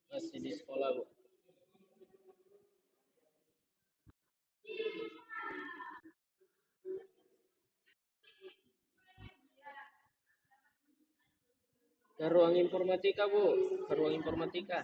Masih di sekolah, Bu. Ke ruang informatika, Bu. Ke ruang informatika.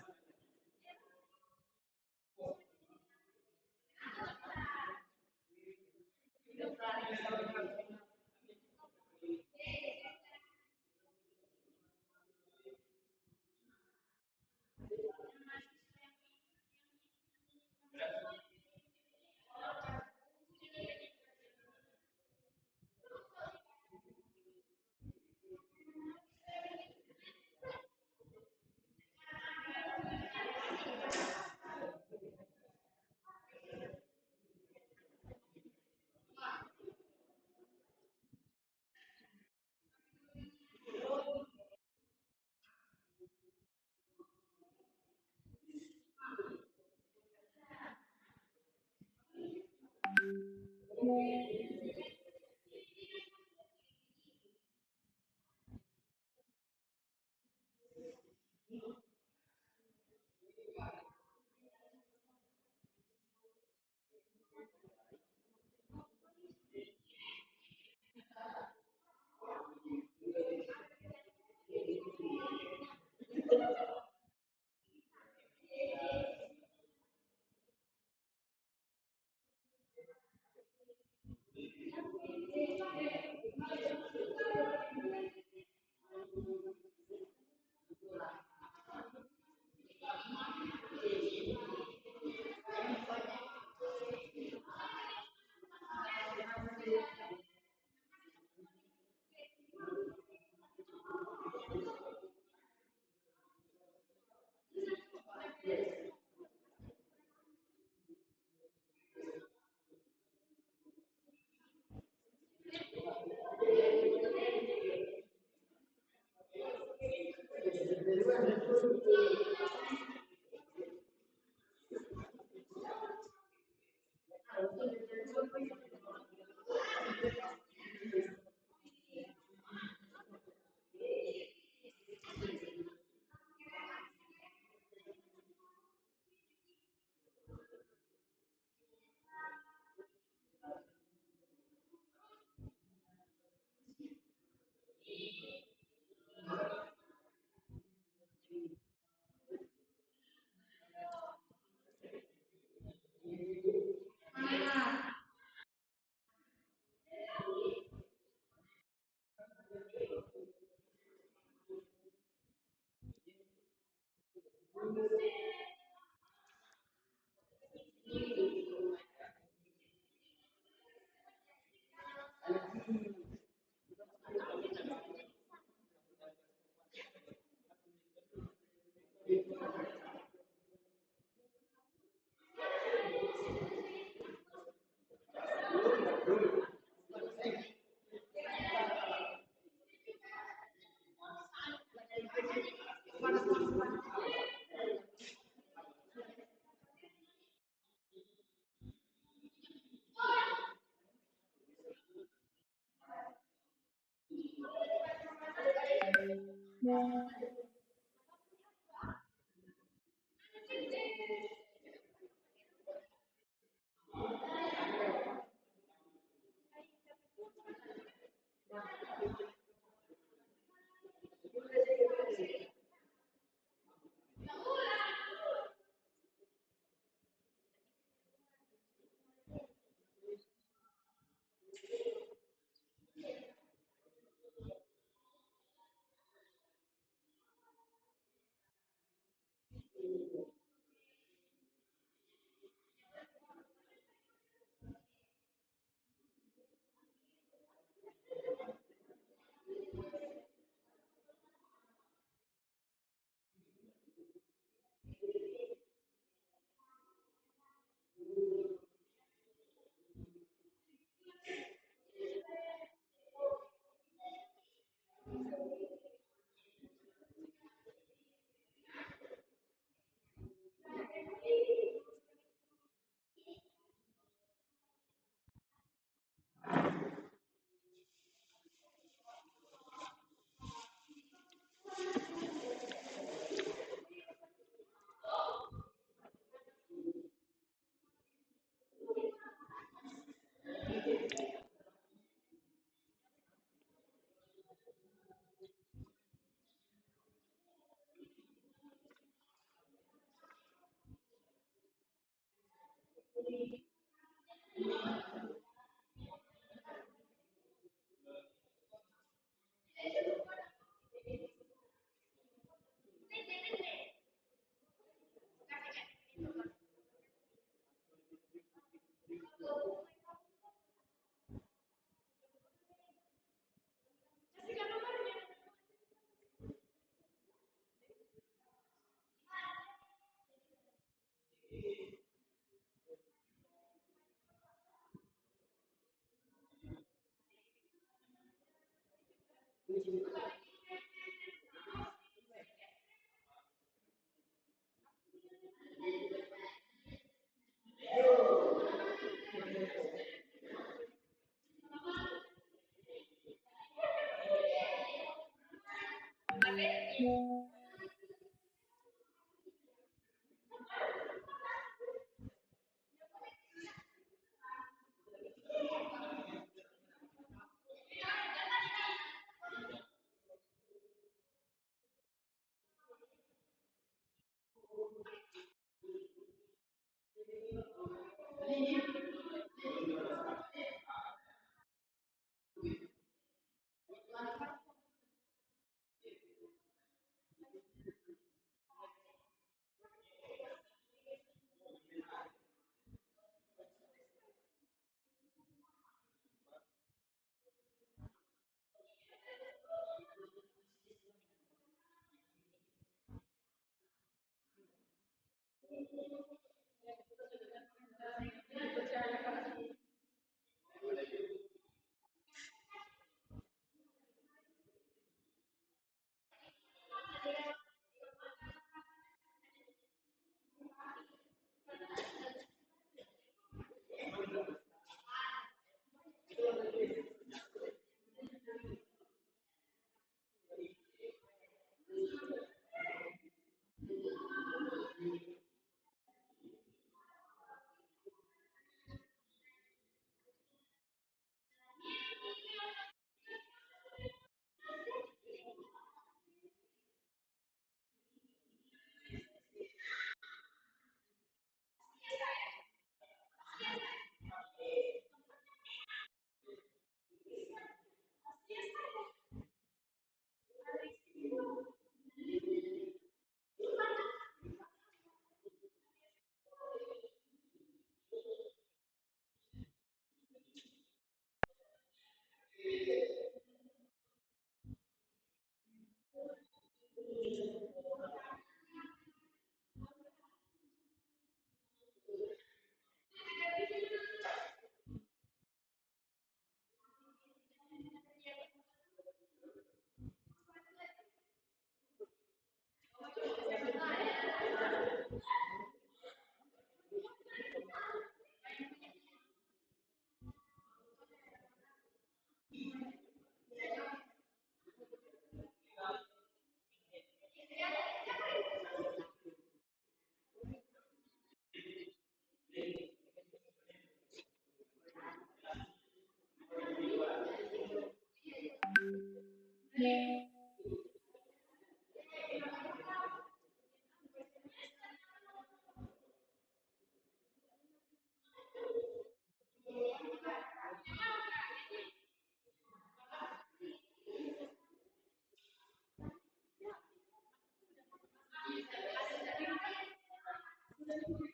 Nanti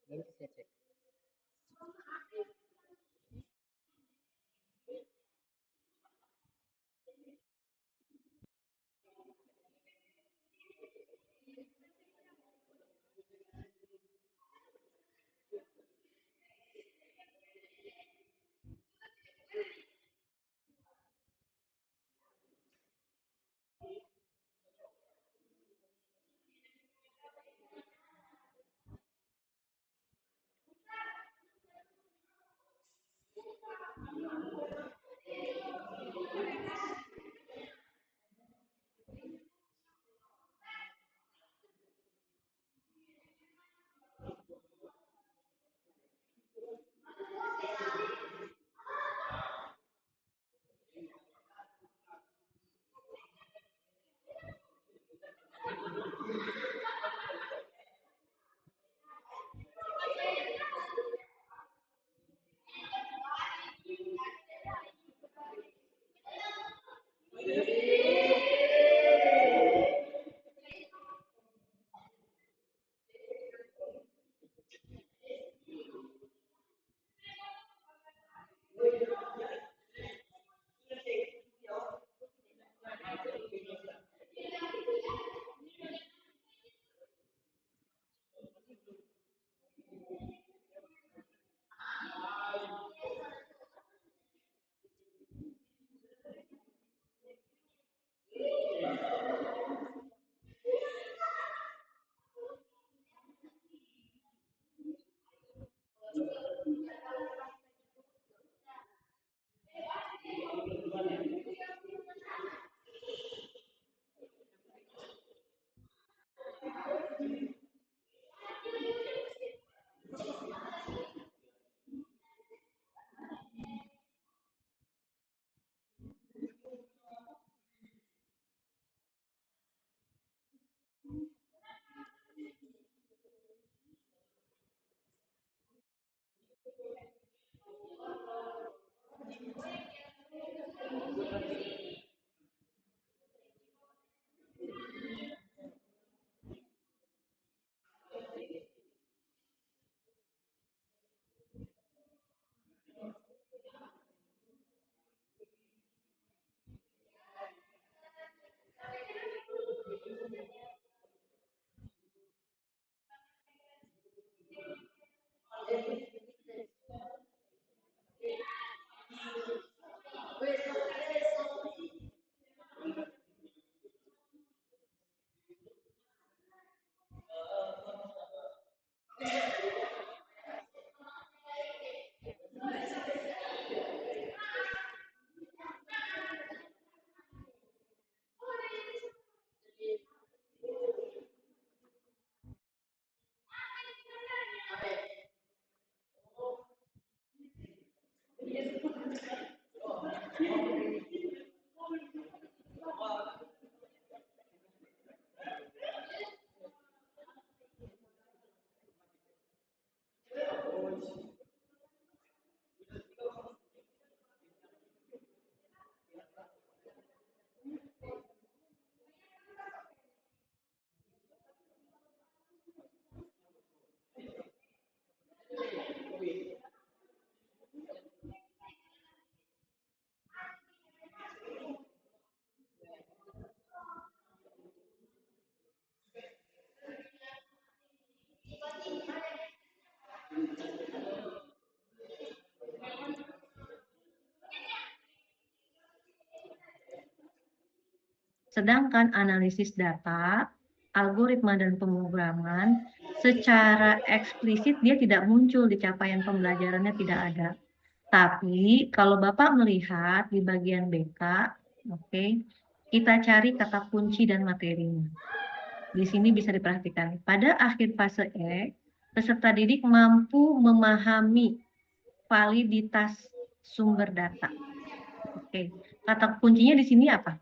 saya cek. Sedangkan analisis data, algoritma dan pemrograman secara eksplisit dia tidak muncul di capaian pembelajarannya, tidak ada. Tapi kalau Bapak melihat di bagian BK, oke, kita cari kata kunci dan materinya. Di sini bisa diperhatikan. Pada akhir fase E, peserta didik mampu memahami validitas sumber data. Oke, kata kuncinya di sini apa?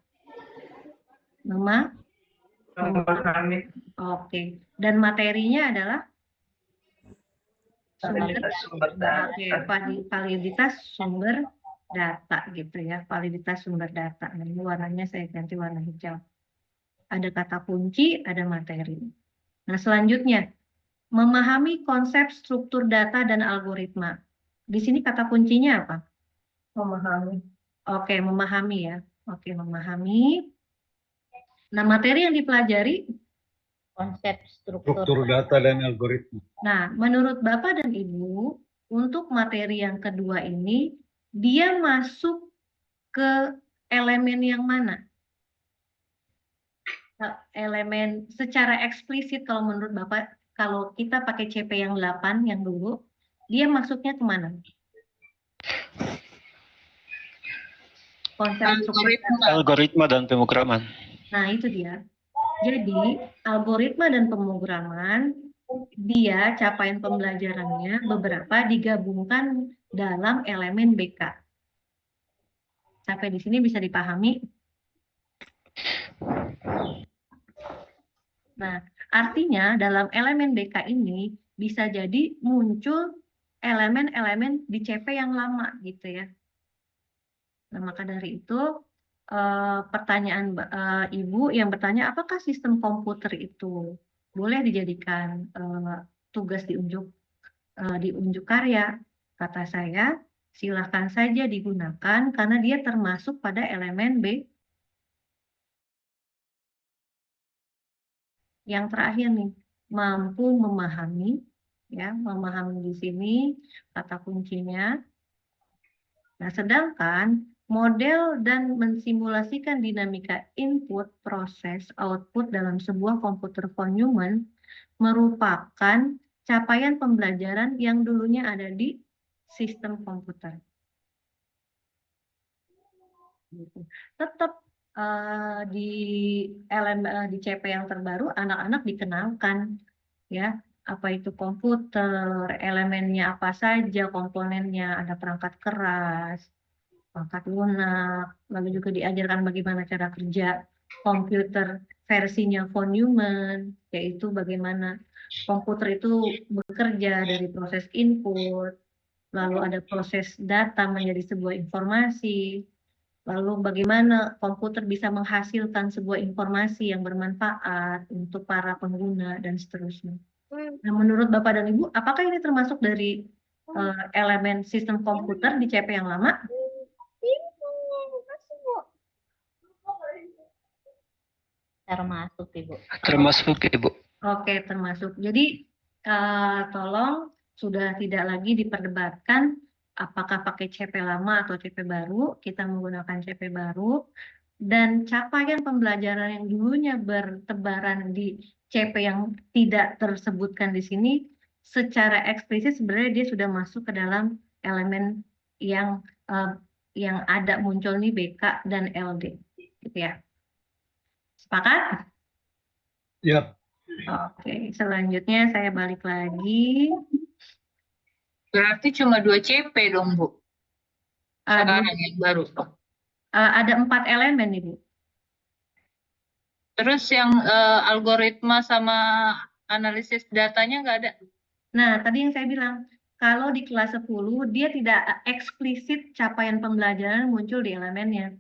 Memahami. Oke, dan materinya adalah sumber data. Oke, validitas sumber data gitu ya, validitas sumber data. Nah, ini warnanya saya ganti warna hijau. Ada kata kunci, ada materi. Nah, selanjutnya, memahami konsep struktur data dan algoritma. Di sini kata kuncinya apa? Memahami. Oke, memahami ya. Oke, memahami. Nah, materi yang dipelajari, Konsep struktur. Struktur data dan algoritma. nah, menurut Bapak dan Ibu, untuk materi yang kedua ini, dia masuk ke elemen yang mana? Elemen secara eksplisit kalau menurut Bapak, kalau kita pakai CP yang 8 yang dulu, dia masuknya kemana? Konsep struktur data. Algoritma dan pemrograman. Nah, itu dia. Jadi, algoritma dan pemrograman, dia capaian pembelajarannya beberapa digabungkan dalam elemen BK. Sampai di sini bisa dipahami? Nah, artinya dalam elemen BK ini bisa jadi muncul elemen-elemen di CP yang lama gitu ya. Nah, maka dari itu pertanyaan Ibu yang bertanya apakah sistem komputer itu boleh dijadikan tugas di unjuk karya? Kata saya, silahkan saja digunakan karena dia termasuk pada elemen B. Yang terakhir nih, mampu memahami, ya, memahami di sini kata kuncinya. Nah, sedangkan model dan mensimulasikan dinamika input, proses, output dalam sebuah komputer von Neumann merupakan capaian pembelajaran yang dulunya ada di sistem komputer. Tetap di CP yang terbaru anak-anak dikenalkan ya apa itu komputer, elemennya apa saja, komponennya, ada perangkat keras, perangkat lunak, lalu juga diajarkan bagaimana cara kerja komputer versinya von Neumann, yaitu bagaimana komputer itu bekerja dari proses input, lalu ada proses data menjadi sebuah informasi, lalu bagaimana komputer bisa menghasilkan sebuah informasi yang bermanfaat untuk para pengguna dan seterusnya. Nah, menurut Bapak dan Ibu, apakah ini termasuk dari elemen sistem komputer di CP yang lama? Termasuk, Ibu. Termasuk Ibu. Oke, termasuk. Jadi, tolong sudah tidak lagi diperdebatkan apakah pakai CP lama atau CP baru, kita menggunakan CP baru, dan capaian pembelajaran yang dulunya bertebaran di CP yang tidak tersebutkan di sini, secara eksplisit sebenarnya dia sudah masuk ke dalam elemen yang ada muncul nih BK dan LD, gitu ya. Sepakat? Ya, Oke, selanjutnya saya balik lagi. Berarti cuma 2 CP dong, Bu. Sekarang yang baru. Ada 4 elemen, Ibu. Terus yang algoritma sama analisis datanya nggak ada? Nah, tadi yang saya bilang, kalau di kelas 10, dia tidak eksplisit capaian pembelajaran muncul di elemennya.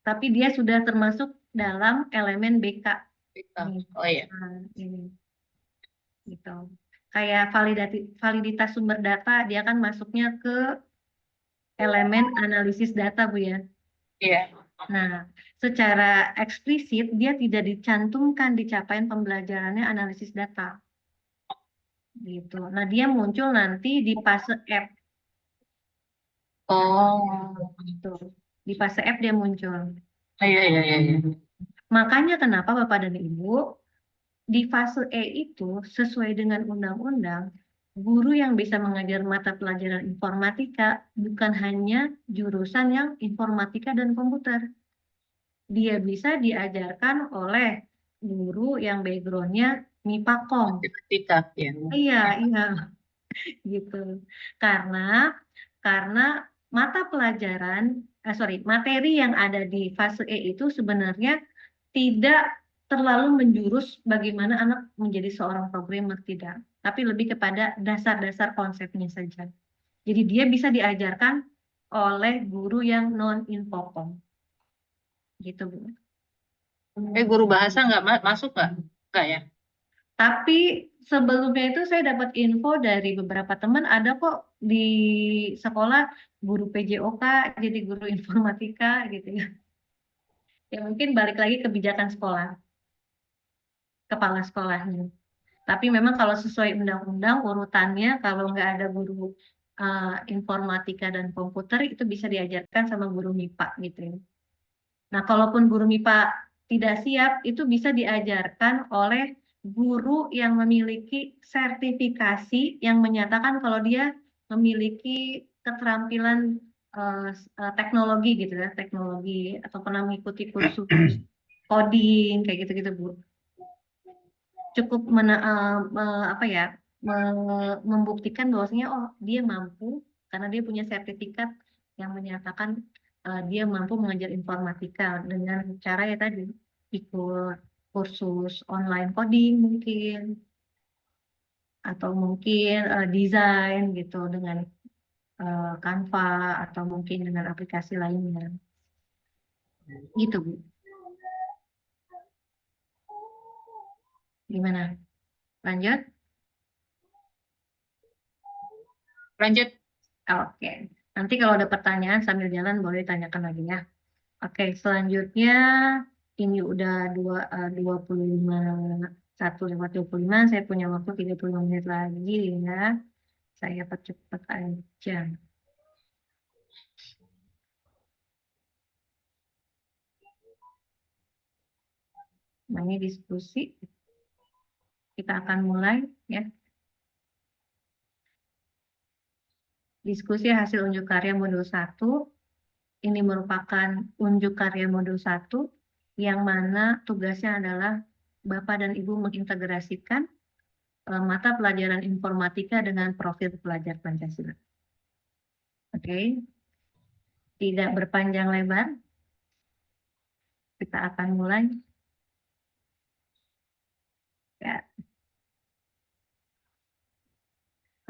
Tapi dia sudah termasuk dalam elemen BK. Oh iya. Nah, ini. Gitu. Kayak validitas sumber data, dia kan masuknya ke elemen analisis data, Bu ya. Iya. Nah, secara eksplisit dia tidak dicantumkan di capaian pembelajarannya analisis data. Gitu. Nah, dia muncul nanti di fase F. Oh. Gitu. Di fase F dia muncul. Iya, iya, iya. Makanya kenapa Bapak dan Ibu di fase E itu sesuai dengan undang-undang, guru yang bisa mengajar mata pelajaran informatika bukan hanya jurusan yang informatika dan komputer. Dia bisa diajarkan oleh guru yang backgroundnya MIPAKOM. Kita, ya. Iya, iya, gitu. Karena materi yang ada di fase E itu sebenarnya tidak terlalu menjurus bagaimana anak menjadi seorang programmer, tidak. Tapi lebih kepada dasar-dasar konsepnya saja. Jadi dia bisa diajarkan oleh guru yang non-infokom. Gitu, Bu. Guru bahasa nggak masuk nggak? Nggak ya? Tapi sebelumnya itu saya dapat info dari beberapa teman, ada kok di sekolah guru PJOK jadi guru informatika gitu ya. Ya mungkin balik lagi kebijakan sekolah, kepala sekolahnya. Tapi memang kalau sesuai undang-undang urutannya, kalau nggak ada guru informatika dan komputer itu bisa diajarkan sama guru MIPA gitu ya. Nah, kalaupun guru MIPA tidak siap, itu bisa diajarkan oleh guru yang memiliki sertifikasi yang menyatakan kalau dia memiliki keterampilan teknologi gitu ya, teknologi atau pernah mengikuti kursus coding kayak gitu-gitu, Bu. Cukup apa ya, membuktikan bahwasanya oh dia mampu karena dia punya sertifikat yang menyatakan dia mampu mengajar informatika dengan cara ya tadi ikut kursus online coding mungkin atau mungkin desain gitu dengan Canva atau mungkin dengan aplikasi lainnya gitu, Bu. Gimana? Lanjut? Lanjut. Oke. Nanti kalau ada pertanyaan sambil jalan boleh tanyakan lagi ya. Oke, selanjutnya ini udah 1:25, saya punya waktu 35 menit lagi ya. Saya percepat aja. Nah, ini diskusi. Kita akan mulai ya. Diskusi hasil unjuk karya modul 1. Ini merupakan unjuk karya modul 1 yang mana tugasnya adalah Bapak dan Ibu mengintegrasikan mata pelajaran informatika dengan profil pelajar Pancasila. Oke. Tidak berpanjang lebar. Kita akan mulai. Ya.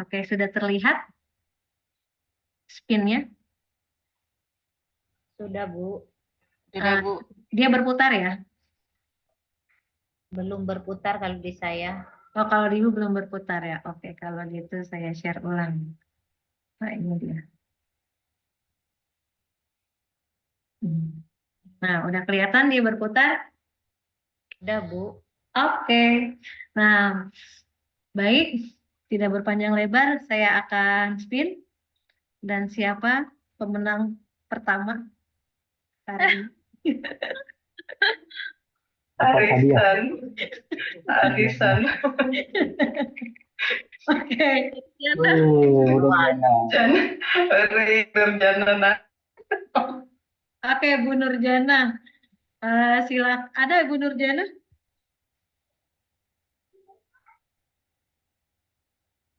Oke, sudah terlihat spinnya? Sudah, Bu. Sudah, Bu. Dia berputar ya? Belum berputar kalau di saya. Oh, kalau di Ibu belum berputar ya? Oke, kalau gitu saya share ulang. Nah, ini dia. Nah, udah kelihatan dia berputar? Sudah, Bu. Oke. Nah, baik. Tidak berpanjang lebar, saya akan spin. Dan siapa pemenang pertama hari ini? Arisan. Arisan. Oke. Nurjana. Oke, Bu Nurjana. Silakan. Ada Bu Nurjana?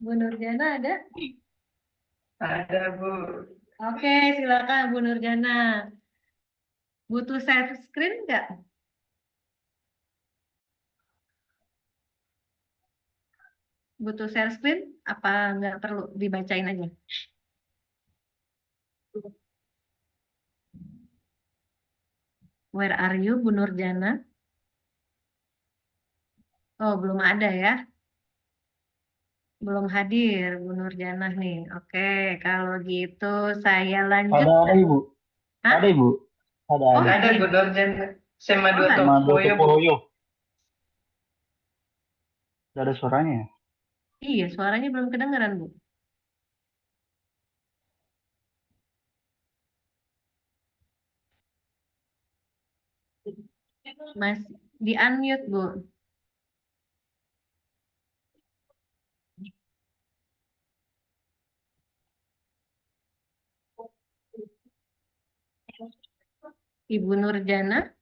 Bu Nurjana ada? Ada, Bu. Oke, silakan Bu Nurjana. Butuh share screen nggak? Butuh share screen? Apa nggak perlu dibacain aja? Where are you, Bu Nurjana? Oh, belum ada ya? Belum hadir Bu Nurjana nih. Oke, kalau gitu saya lanjut. Ada Ibu. Hah? Ada Ibu. Ada. Oh, Ada Bu Nurjana. Sama Oh, dua ada. Sama Tokoyo, Bu. Tokoyo. Tidak ada suaranya. Iya, suaranya belum kedengaran, Bu. Masih di unmute, Bu. Ibu Nurjana.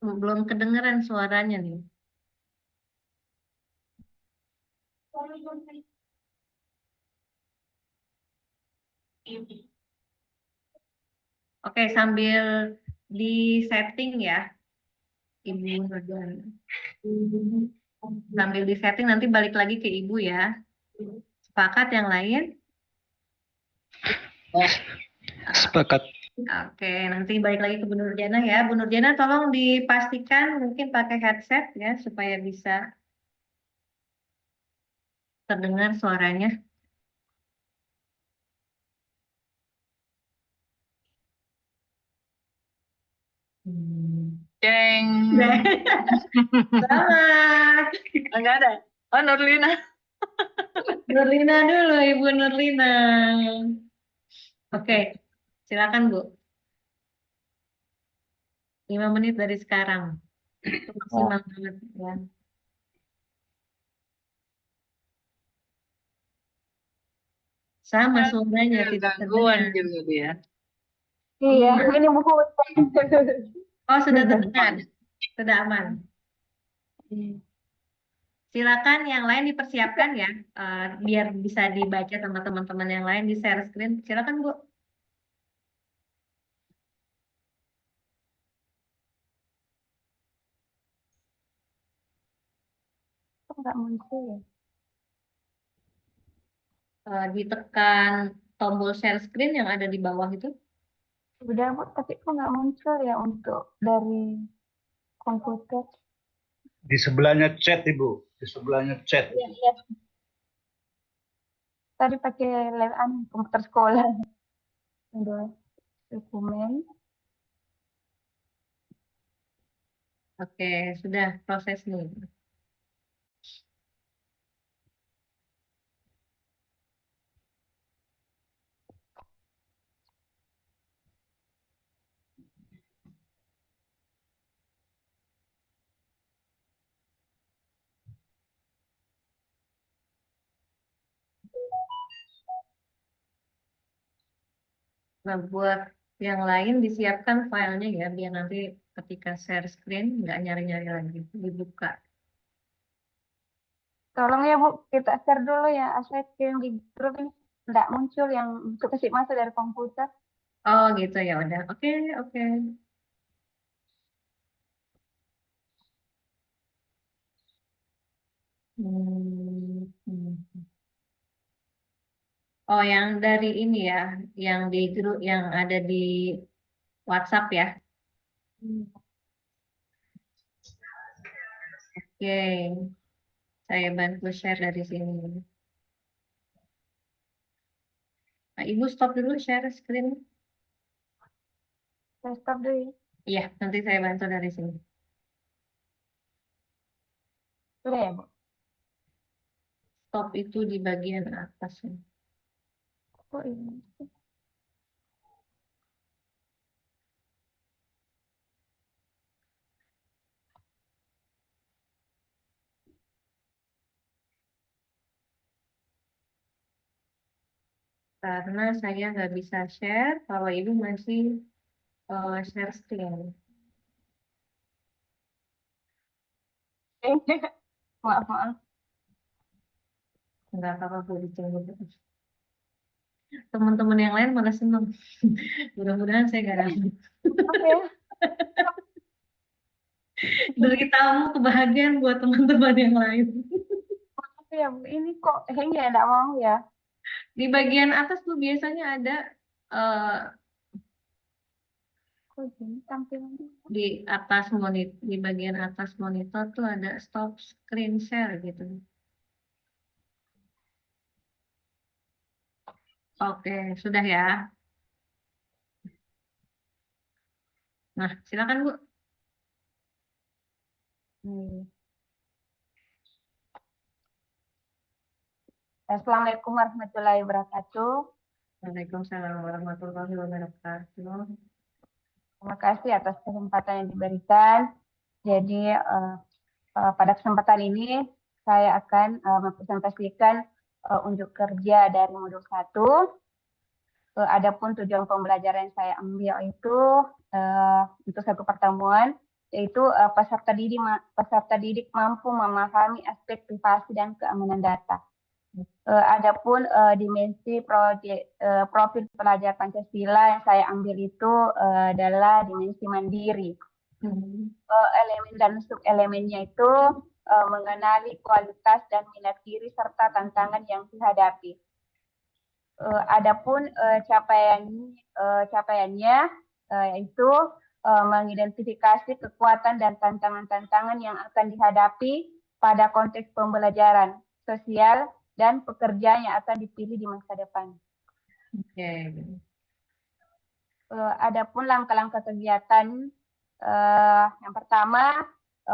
Belum kedengaran suaranya nih. Oke, sambil di setting ya, Ibu Nurjana. Sambil di setting nanti balik lagi ke Ibu ya. Sepakat yang lain? Sepakat. Oke, nanti balik lagi ke Bu Nurjana ya. Bu Nurjana tolong dipastikan mungkin pakai headset ya supaya bisa terdengar suaranya. Jeng. Selamat. Enggak ada. Oh, Nurlina. Nurlina dulu, Ibu Nurlina. Oke, silakan Bu. 5 menit dari sekarang. Itu maksimal banget ya. Sama suaranya tidak Gangguan terdengar. juga dia. Iya, ini buku. Oh, sudah terdengar. Sudah aman. Silakan yang lain dipersiapkan ya, biar bisa dibaca sama teman-teman yang lain di share screen. Silakan Bu. Kok nggak muncul ya? Ditekan tombol share screen yang ada di bawah itu. Udah Bu, tapi kok nggak muncul ya untuk dari komputer? Di sebelahnya chat, Ibu. Di sebelahnya chat. Iya, iya. Tadi pakai komputer sekolah. Udah dokumen. Oke, sudah proses nih. Nah, buat yang lain disiapkan filenya ya, biar nanti ketika share screen nggak nyari-nyari lagi, dibuka. Tolong ya Bu, kita share dulu ya aset yang di grup ini. Nggak muncul yang untuk kasih masuk dari komputer. Oh gitu ya udah. Oke, oke. Hmm. Oh, yang dari ini ya, yang di grup yang ada di WhatsApp ya. Oke, saya bantu share dari sini. Nah, Ibu stop dulu share screen. Saya stop dulu ya. Iya, nanti saya bantu dari sini. Sudah ya Bu? Stop itu di bagian atas. Oh ini. Karena saya nggak bisa share kalau Ibu masih share screen. Maaf, maaf. Nggak apa-apa, Bu, ditunggu. Teman-teman yang lain malah senang. Mudah-mudahan saya nggak rambut. Oke. Deritamu kebahagiaan buat teman-teman yang lain. Oke ya Bu, ini kok hang ya nggak mau ya? Di bagian atas tuh biasanya ada Kok gini tampilannya? di atas monitor, di bagian atas monitor tuh ada stop screen share gitu. Oke, sudah ya. Nah, silakan Bu. Assalamualaikum warahmatullahi wabarakatuh. Waalaikumsalam warahmatullahi wabarakatuh. Terima kasih atas kesempatan yang diberikan. Jadi pada kesempatan ini saya akan mempresentasikan unjuk kerja dari modul 1. Adapun tujuan pembelajaran yang saya ambil itu untuk satu pertemuan, yaitu peserta didik mampu memahami aspek privasi dan keamanan data. Adapun dimensi profil pelajar Pancasila yang saya ambil itu adalah dimensi mandiri. Elemen dan subelemennya itu mengenali kualitas dan minat diri serta tantangan yang dihadapi. Adapun capaiannya yaitu mengidentifikasi kekuatan dan tantangan-tantangan yang akan dihadapi pada konteks pembelajaran sosial dan pekerjaan yang akan dipilih di masa depan. Oke. Adapun langkah-langkah kegiatan, yang pertama,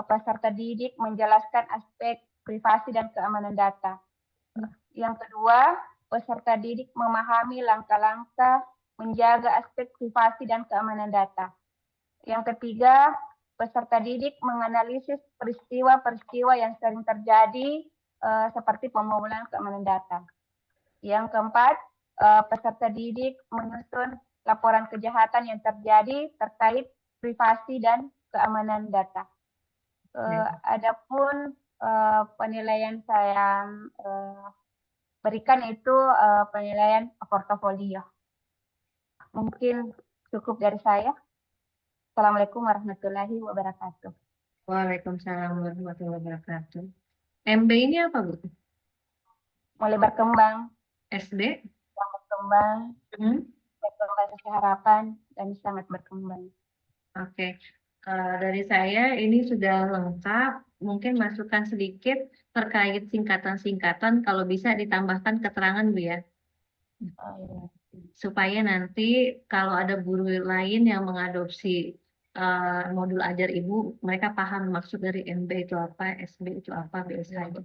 peserta didik menjelaskan aspek privasi dan keamanan data. Yang kedua, peserta didik memahami langkah-langkah menjaga aspek privasi dan keamanan data. Yang ketiga, peserta didik menganalisis peristiwa-peristiwa yang sering terjadi seperti pemodelan keamanan data. Yang keempat, peserta didik menyusun laporan kejahatan yang terjadi terkait privasi dan keamanan data. Adapun penilaian saya berikan itu penilaian portofolio. Mungkin cukup dari saya. Assalamualaikum warahmatullahi wabarakatuh. Waalaikumsalam warahmatullahi wabarakatuh. MB ini apa, Bu? Mulai berkembang, SD? yang berkembang, berkembang sesuai harapan, dan sangat berkembang. Oke. Dari saya ini sudah lengkap. Mungkin masukan sedikit terkait singkatan-singkatan, kalau bisa ditambahkan keterangan, Bu ya. Supaya nanti kalau ada guru lain yang mengadopsi modul ajar Ibu, mereka paham maksud dari MB itu apa, SB itu apa, BSH itu.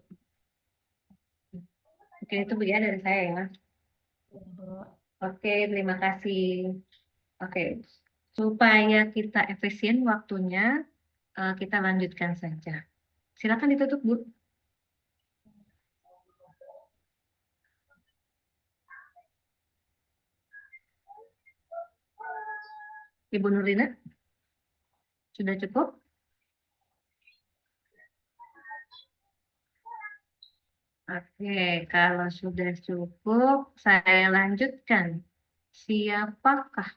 Oke, itu Bu ya dari saya ya. Oke, terima kasih. Oke, supaya kita efisien waktunya, kita lanjutkan saja. Silakan ditutup, Bu. Ibu Nurina, sudah cukup? Oke, kalau sudah cukup, saya lanjutkan. Siapakah?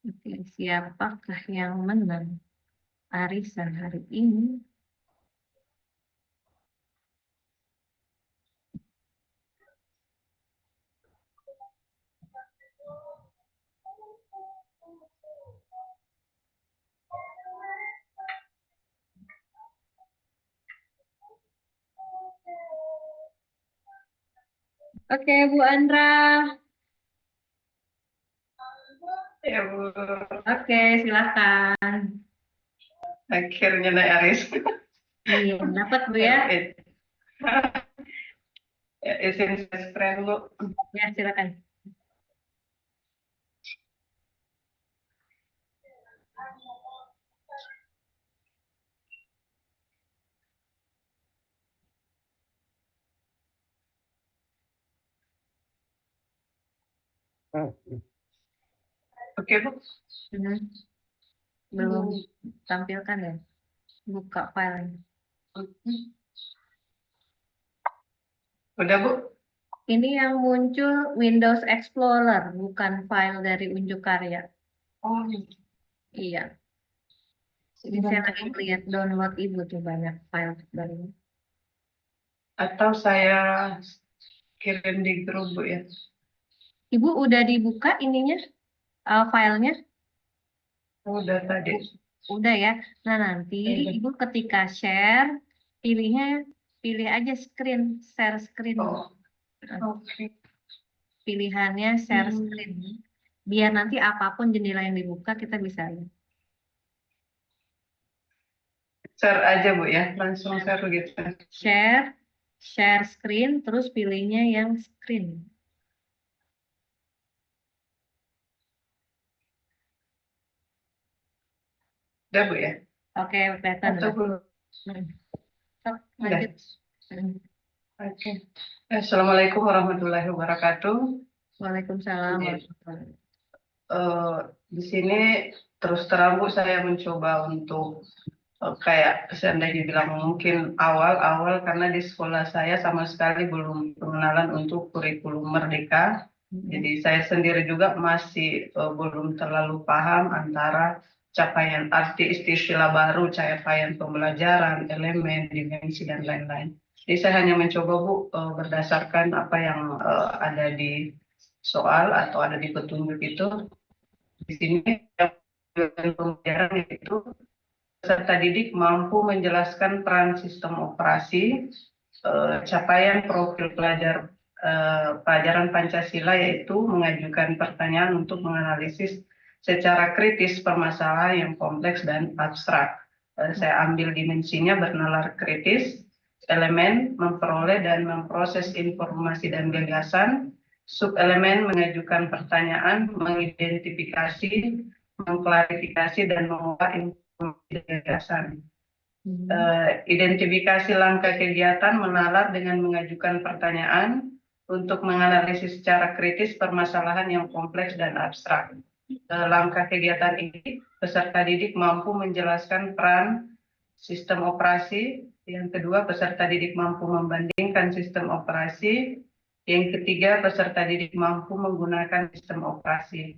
Oke, siapakah yang menang arisan hari ini? Oke, Bu Andra. Ya Bu, Oke, silakan. akhirnya naik Aris. Iya, dapat Bu ya. Ya, izin saya screen Bu. Ya, silakan. Oke Bu. Belum tampilkan ya. Buka file. Udah Bu. Ini yang muncul Windows Explorer, bukan file dari Unjuk Karya. Oh, Iya. Ini saya lagi lihat download Ibu tuh banyak file dari. atau saya kirim di grup Bu ya. Ibu udah dibuka ininya, filenya? Udah tadi. Udah ya. Nah, nanti Udah. Ibu ketika share, pilih aja share screen. Oh, oke. Pilihannya share screen. Biar nanti apapun jendela yang dibuka kita bisa lihat. Share aja Bu ya, langsung share gitu. Share screen, terus pilihnya yang screen. Udah Bu ya. Oke, kelihatan. Atau belum? Sok, Udah. lanjut. Oke. Assalamualaikum warahmatullahi wabarakatuh. Waalaikumsalam. Di sini terus terang Bu, saya mencoba untuk kayak seandainya dibilang mungkin awal-awal karena di sekolah saya sama sekali belum pengenalan untuk kurikulum merdeka. Jadi saya sendiri juga masih belum terlalu paham antara capaian arti istilah baru, capaian pembelajaran, elemen, dimensi dan lain-lain. Jadi saya hanya mencoba Bu berdasarkan apa yang ada di soal atau ada di petunjuk itu. Di sini pembelajaran itu peserta didik mampu menjelaskan peran sistem operasi, capaian profil pelajaran Pancasila, yaitu mengajukan pertanyaan untuk menganalisis secara kritis permasalahan yang kompleks dan abstrak. Saya ambil dimensinya bernalar kritis, elemen memperoleh dan memproses informasi dan gagasan, subelemen mengajukan pertanyaan, mengidentifikasi, mengklarifikasi dan mengolah informasi dan gagasan. Identifikasi langkah kegiatan menalar dengan mengajukan pertanyaan untuk menganalisis secara kritis permasalahan yang kompleks dan abstrak. Langkah kegiatan ini, peserta didik mampu menjelaskan peran sistem operasi. Yang kedua, peserta didik mampu membandingkan sistem operasi. Yang ketiga, peserta didik mampu menggunakan sistem operasi.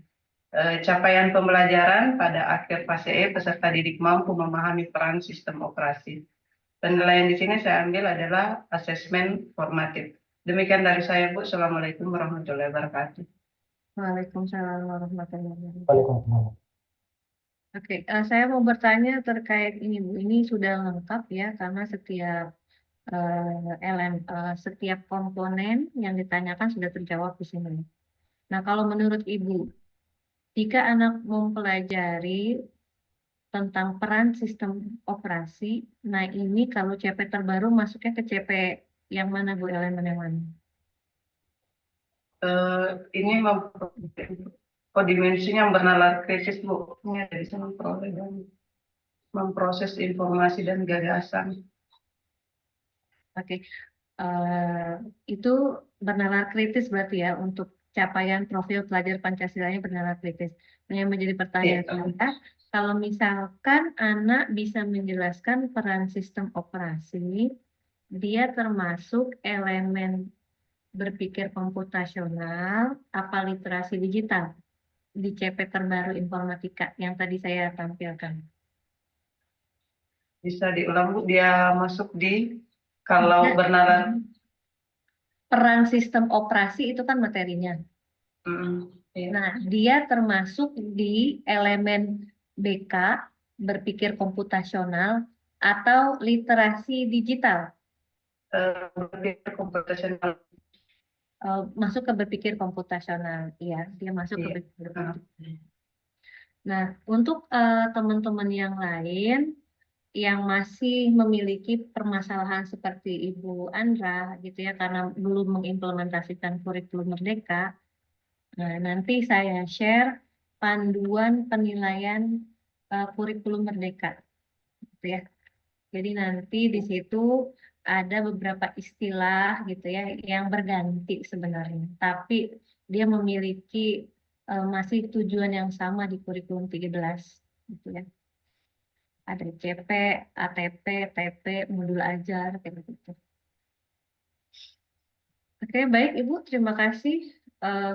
Capaian pembelajaran pada akhir fase E, peserta didik mampu memahami peran sistem operasi. Penilaian di sini saya ambil adalah asesmen formatif. Demikian dari saya, Bu. Assalamualaikum warahmatullahi wabarakatuh. Waalaikumsalam warahmatullahi wabarakatuh. Waalaikumsalam. Oke, saya mau bertanya terkait ini Bu. Ini sudah lengkap ya, karena setiap komponen yang ditanyakan sudah terjawab di sini. Nah, kalau menurut Ibu, jika anak mempelajari tentang peran sistem operasi, nah ini kalau CP terbaru masuknya ke CP yang mana Bu, elemen yang mana? Ini dimensinya yang bernalar kritis, Bu. Ini ada di sana memperoleh dan memproses informasi dan gagasan. Oke, itu bernalar kritis berarti ya, untuk capaian profil pelajar Pancasilanya bernalar kritis. Nah, yang menjadi pertanyaan saya, kalau misalkan anak bisa menjelaskan peran sistem operasi, dia termasuk elemen berpikir komputasional, apa literasi digital di CP terbaru informatika yang tadi saya tampilkan. Bisa diulang, Bu, dia masuk di kalau bernalar peran sistem operasi itu kan materinya. iya. Nah, dia termasuk di elemen BK, berpikir komputasional, atau literasi digital. Berpikir komputasional. Masuk ke berpikir komputasional, iya, dia masuk ke berpikir komputasional. Nah, untuk teman-teman yang lain yang masih memiliki permasalahan seperti Ibu Andra, gitu ya, karena belum mengimplementasikan kurikulum Merdeka, nah, nanti saya share panduan penilaian kurikulum Merdeka, gitu ya. Jadi nanti di situ ada beberapa istilah gitu ya yang berganti sebenarnya, tapi dia memiliki masih tujuan yang sama di kurikulum 13 gitu ya. Ada CP, ATP, TP, modul ajar kayak gitu. Oke, baik Ibu, terima kasih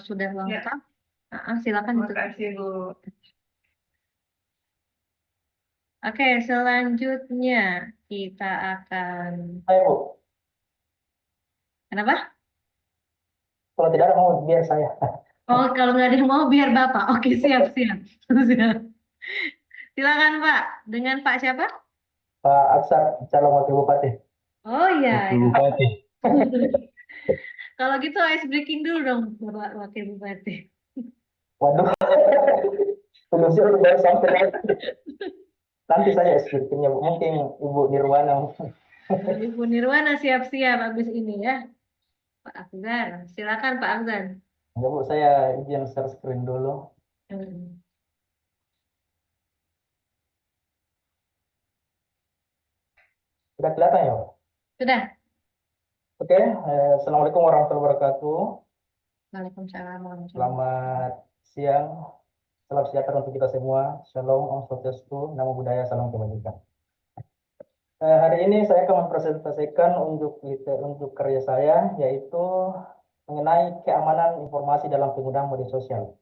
sudah lengkap. Silakan. Terima kasih, Bu. Oke, selanjutnya kita akan. Ayo, Bu. Kenapa? Kalau tidak ada mau biar saya. Oh, kalau nggak ada yang mau biar Bapak. Oke, siap. Siap. Silakan Pak. Dengan Pak siapa? Pak Aksar, calon wakil bupati. Oh iya. Wakil Bupati. Kalau gitu ice breaking dulu dong, Bapak Wakil Bupati. Waduh. Belum sih baru sampai. Nanti saya ekspliksinya, mungkin Ibu Nirwana. Ibu Nirwana siap-siap habis ini ya. Pak Akzan, silakan Pak Akzan. Ya Bu, saya izin share screen dulu. Sudah kelihatan ya? Sudah. Oke, Assalamualaikum warahmatullahi wabarakatuh. Waalaikumsalam. Selamat siang, salam sejahtera untuk kita semua. Shalom, Om Swastiastu, Namo Buddhaya, salam kebajikan. Hari ini saya akan mempresentasikan untuk karya saya, yaitu mengenai keamanan informasi dalam penggunaan media sosial.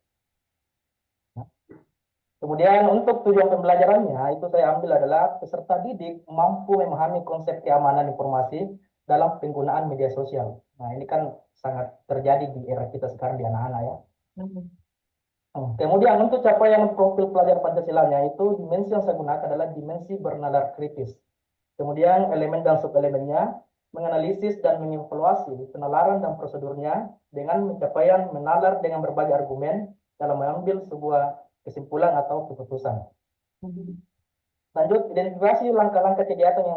Kemudian untuk tujuan pembelajarannya itu saya ambil adalah peserta didik mampu memahami konsep keamanan informasi dalam penggunaan media sosial. Nah, ini kan sangat terjadi di era kita sekarang di anak-anak ya. Kemudian untuk capaian profil pelajar Pancasilanya itu dimensi yang saya gunakan adalah dimensi bernalar kritis. Kemudian elemen dan subelemennya, menganalisis dan mengevaluasi penalaran dan prosedurnya dengan pencapaian menalar dengan berbagai argumen dalam mengambil sebuah kesimpulan atau keputusan. Lanjut, identifikasi langkah-langkah kegiatan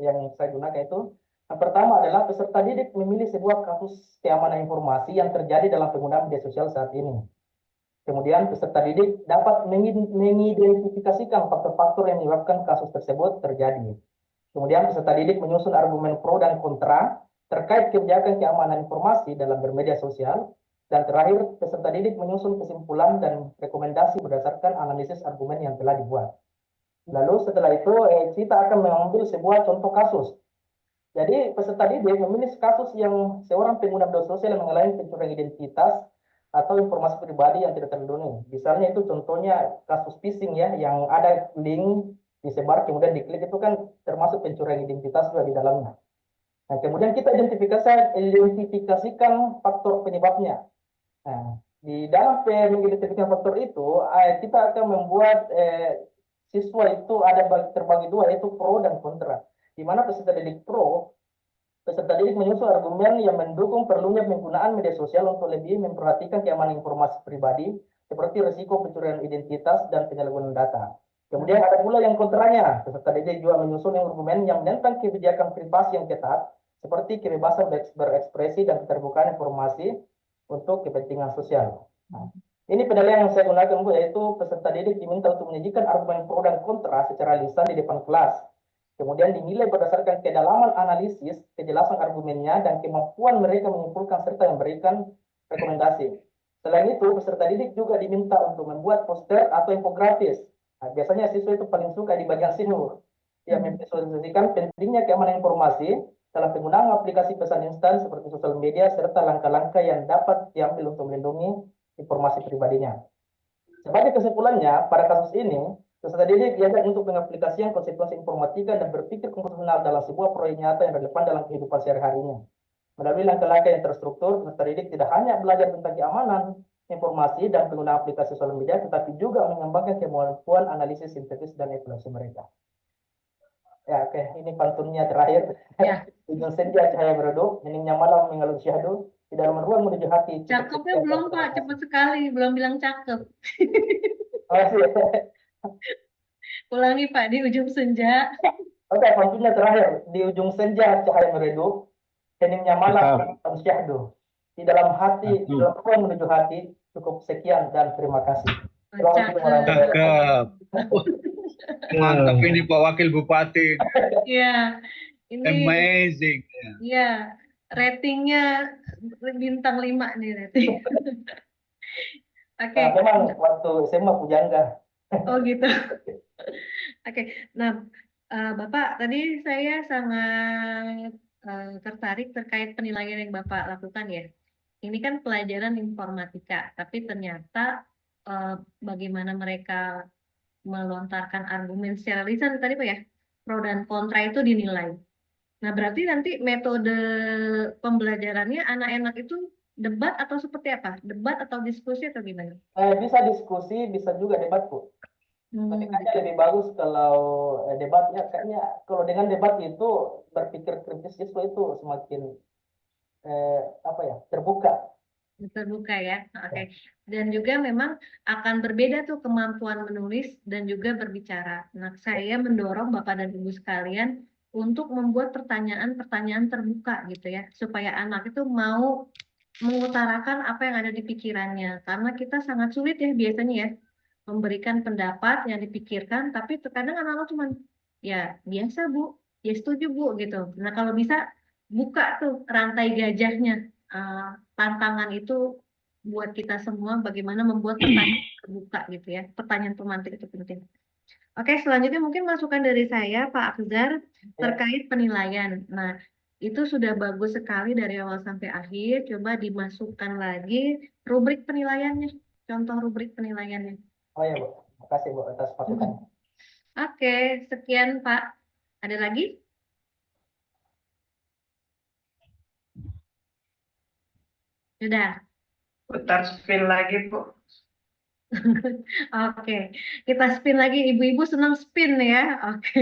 yang saya gunakan itu. Yang pertama adalah peserta didik memilih sebuah kasus keamanan informasi yang terjadi dalam penggunaan media sosial saat ini. Kemudian peserta didik dapat mengidentifikasikan faktor-faktor yang menyebabkan kasus tersebut terjadi. Kemudian peserta didik menyusun argumen pro dan kontra terkait kebijakan keamanan informasi dalam bermedia sosial. Dan terakhir, peserta didik menyusun kesimpulan dan rekomendasi berdasarkan analisis argumen yang telah dibuat. Lalu setelah itu kita akan mengambil sebuah contoh kasus. Jadi peserta didik memilih kasus yang seorang pengguna media sosial yang mengalami pencurian identitas atau informasi pribadi yang tidak terlindungi. Misalnya itu contohnya kasus phishing ya, yang ada link disebar kemudian diklik, itu kan termasuk pencurian identitas juga di dalamnya. Nah, kemudian kita identifikasikan faktor penyebabnya. Nah, di dalam mengidentifikasikan faktor itu, kita akan membuat siswa itu terbagi dua, yaitu pro dan kontra. Di mana peserta didik menyusun argumen yang mendukung perlunya penggunaan media sosial untuk lebih memperhatikan keamanan informasi pribadi, seperti risiko pencurian identitas dan penyalahgunaan data. Kemudian ada pula yang kontranya, peserta didik juga menyusun argumen yang menentang kebijakan privasi yang ketat, seperti kebebasan berekspresi dan keterbukaan informasi untuk kepentingan sosial. Nah, ini penilaian yang saya gunakan, Bu, yaitu peserta didik diminta untuk menyajikan argumen pro dan kontra secara lisan di depan kelas. Kemudian dinilai berdasarkan kedalaman analisis, kejelasan argumennya, dan kemampuan mereka menyimpulkan serta memberikan rekomendasi. Selain itu, peserta didik juga diminta untuk membuat poster atau infografis. Nah, biasanya siswa itu paling suka di bagian sini, yang memvisualisasikan pentingnya keamanan informasi dalam penggunaan aplikasi pesan instan seperti sosial media, serta langkah-langkah yang dapat diambil untuk melindungi informasi pribadinya. Sebagai kesimpulannya, pada kasus ini, peserta didik diajak untuk mengaplikasikan konsekuensi informatika dan berpikir konvensional dalam sebuah proyek nyata yang relevan dalam kehidupan sehari-harinya. Melalui langkah-langkah yang terstruktur, peserta didik tidak hanya belajar tentang keamanan informasi dan penggunaan aplikasi sosial media, tetapi juga mengembangkan kemampuan analisis sintetis dan evaluasi mereka. Ya, oke. Ini pantunnya terakhir. Ya. Ujung senja cahaya meredup, heningnya malam mengalun syahdu, di dalam ruang menuju hati. Cakepnya belum, Pak. Cepat sekali. Belum bilang cakep. Ulangi, Pak. Di ujung senja. Oke, pantunnya terakhir. Di ujung senja cahaya meredup, heningnya malam mengalun syahdu. Di dalam hati, di dalam ruang menuju hati. Cukup sekian dan terima kasih. Cakep. Mantap ini Pak Wakil Bupati. Iya. Ini Amazing. Iya. Ratingnya bintang 5 nih rating. Oke. Nah, memang waktu SMA pujangga. Oh gitu. Oke. Nah, Bapak, tadi saya sangat tertarik terkait penilaian yang Bapak lakukan ya. Ini kan pelajaran informatika, tapi ternyata bagaimana mereka melontarkan argumen secara lisan tadi Pak ya, pro dan kontra itu dinilai. Nah, berarti nanti metode pembelajarannya anak-anak itu debat atau seperti apa? Debat atau diskusi atau gimana? Bisa diskusi, bisa juga debat, Bu. Tapi kayaknya lebih bagus kalau debat ya, kayaknya kalau dengan debat itu berpikir kritis siswa itu semakin terbuka. Terbuka ya, oke. Dan juga memang akan berbeda tuh kemampuan menulis dan juga berbicara. Nah, saya mendorong Bapak dan Ibu sekalian untuk membuat pertanyaan-pertanyaan terbuka gitu ya, supaya anak itu mau mengutarakan apa yang ada di pikirannya. Karena kita sangat sulit ya biasanya ya memberikan pendapat yang dipikirkan, tapi terkadang anak-anak cuma ya biasa Bu, ya setuju Bu gitu. Nah, kalau bisa buka tuh rantai gajahnya. Tantangan itu buat kita semua bagaimana membuat pertanyaan terbuka gitu ya. Pertanyaan pemantik itu penting. Oke, selanjutnya mungkin masukan dari saya Pak Akzar terkait penilaian. Nah, itu sudah bagus sekali dari awal sampai akhir. Coba dimasukkan lagi rubrik penilaiannya. Contoh rubrik penilaiannya. Oh ya, Bu. Terima kasih, Bu, atas masukannya. Oke, sekian Pak. Ada lagi? Sudah. Putar spin lagi, Bu. Oke, kita spin lagi. Ibu-ibu senang spin ya. Oke.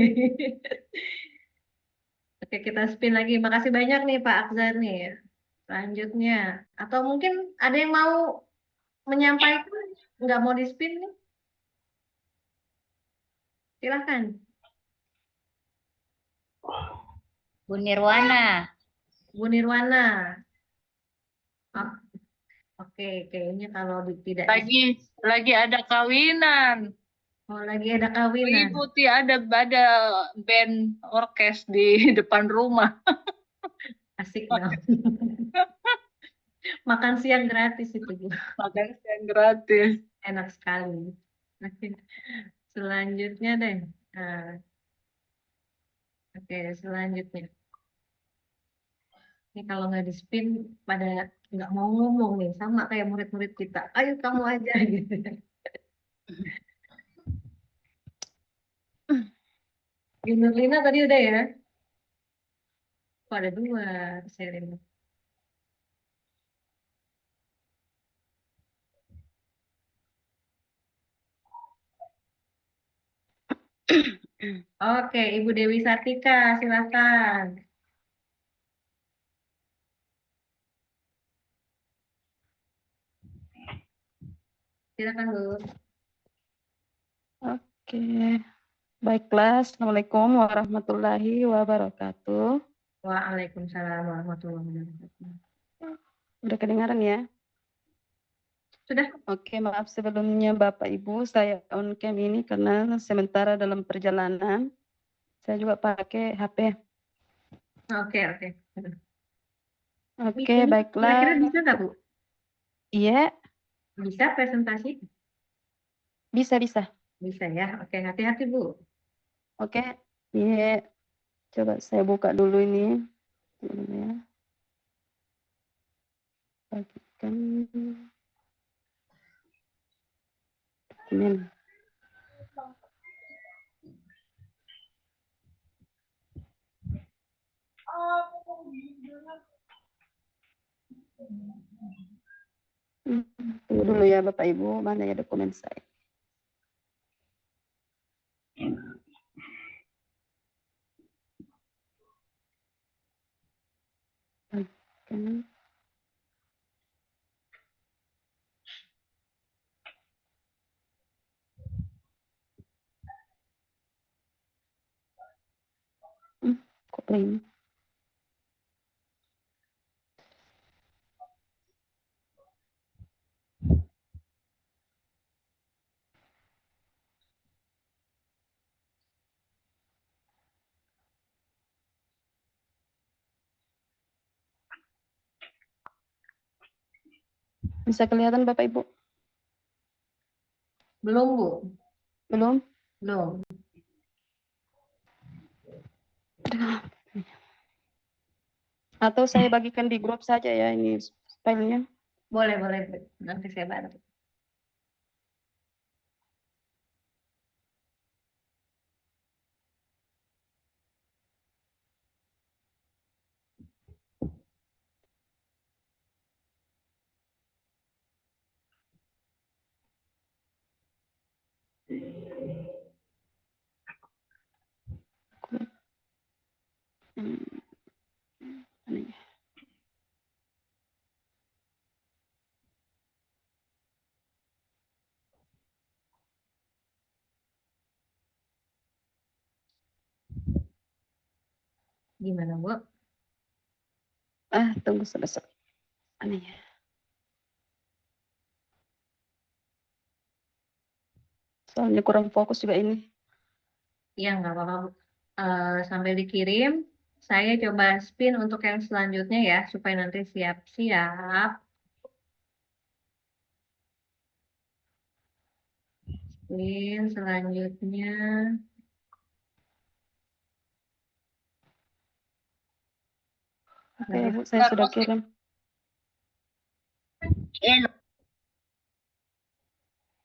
Oke, kita spin lagi. Makasih banyak nih Pak Akzar nih. Selanjutnya. Atau mungkin ada yang mau menyampaikan, nggak mau di spin nih? Silahkan. Bu Nirwana. Bu Nirwana. Oh, oke, kayaknya kalau tidak Lagi ada kawinan. oh, lagi ada kawinan. Ibu ada band orkes di depan rumah. Asik dong. Makan siang gratis itu, Bu. Makan siang gratis. Enak sekali. Oke. Selanjutnya deh. Nah, oke, selanjutnya. Ini kalau nggak di spin pada nggak mau ngomong nih, sama kayak murid-murid kita. Ayo kamu aja gitu. Bu Nurlina tadi udah ya? Oh, ada dua, Serena. Oke, Ibu Dewi Sartika, silakan. Silakan, Bu. Oke, baiklah. Assalamualaikum warahmatullahi wabarakatuh. Waalaikumsalam warahmatullahi wabarakatuh. Udah kedengaran ya? Sudah. Oke, maaf sebelumnya Bapak Ibu, saya on cam ini karena sementara dalam perjalanan. Saya juga pakai HP. Oke. Oke, Kira-kira baiklah. bisa nggak, Bu? Iya, Bisa presentasi? bisa. Bisa ya. Oke, hati-hati, Bu. Oke, iya. Coba saya buka dulu ini. Ya. Bagikan dokumen. Tunggu dulu ya Bapak Ibu, mana ya dokumen saya? Bagikan. Kok plain? Bisa kelihatan Bapak Ibu? Belum, Bu. Belum? Belum. Atau saya bagikan di grup saja ya ini filenya. Boleh. Nanti saya bantu. Ini. Gimana, Bu? Tunggu sebentar. Aneh. Soalnya kurang fokus juga ini. Iya, nggak apa-apa, Bu. Sambil dikirim, saya coba spin untuk yang selanjutnya ya, supaya nanti siap-siap. Spin selanjutnya. Oke, Bu, saya sudah kirim.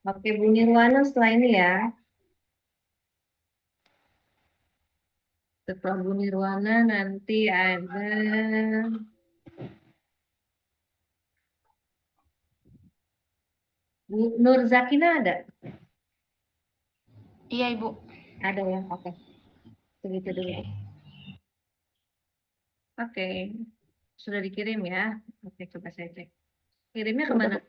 Oke, Bu Nirwana setelah ini ya. Setelah Bu Nirwana nanti ada Bu Nur Zakina ada? Iya, Ibu. Ada ya, oke. Segitu dulu. Oke, sudah dikirim ya. Oke, coba saya cek. Kirimnya Sudah, kemana? Bu.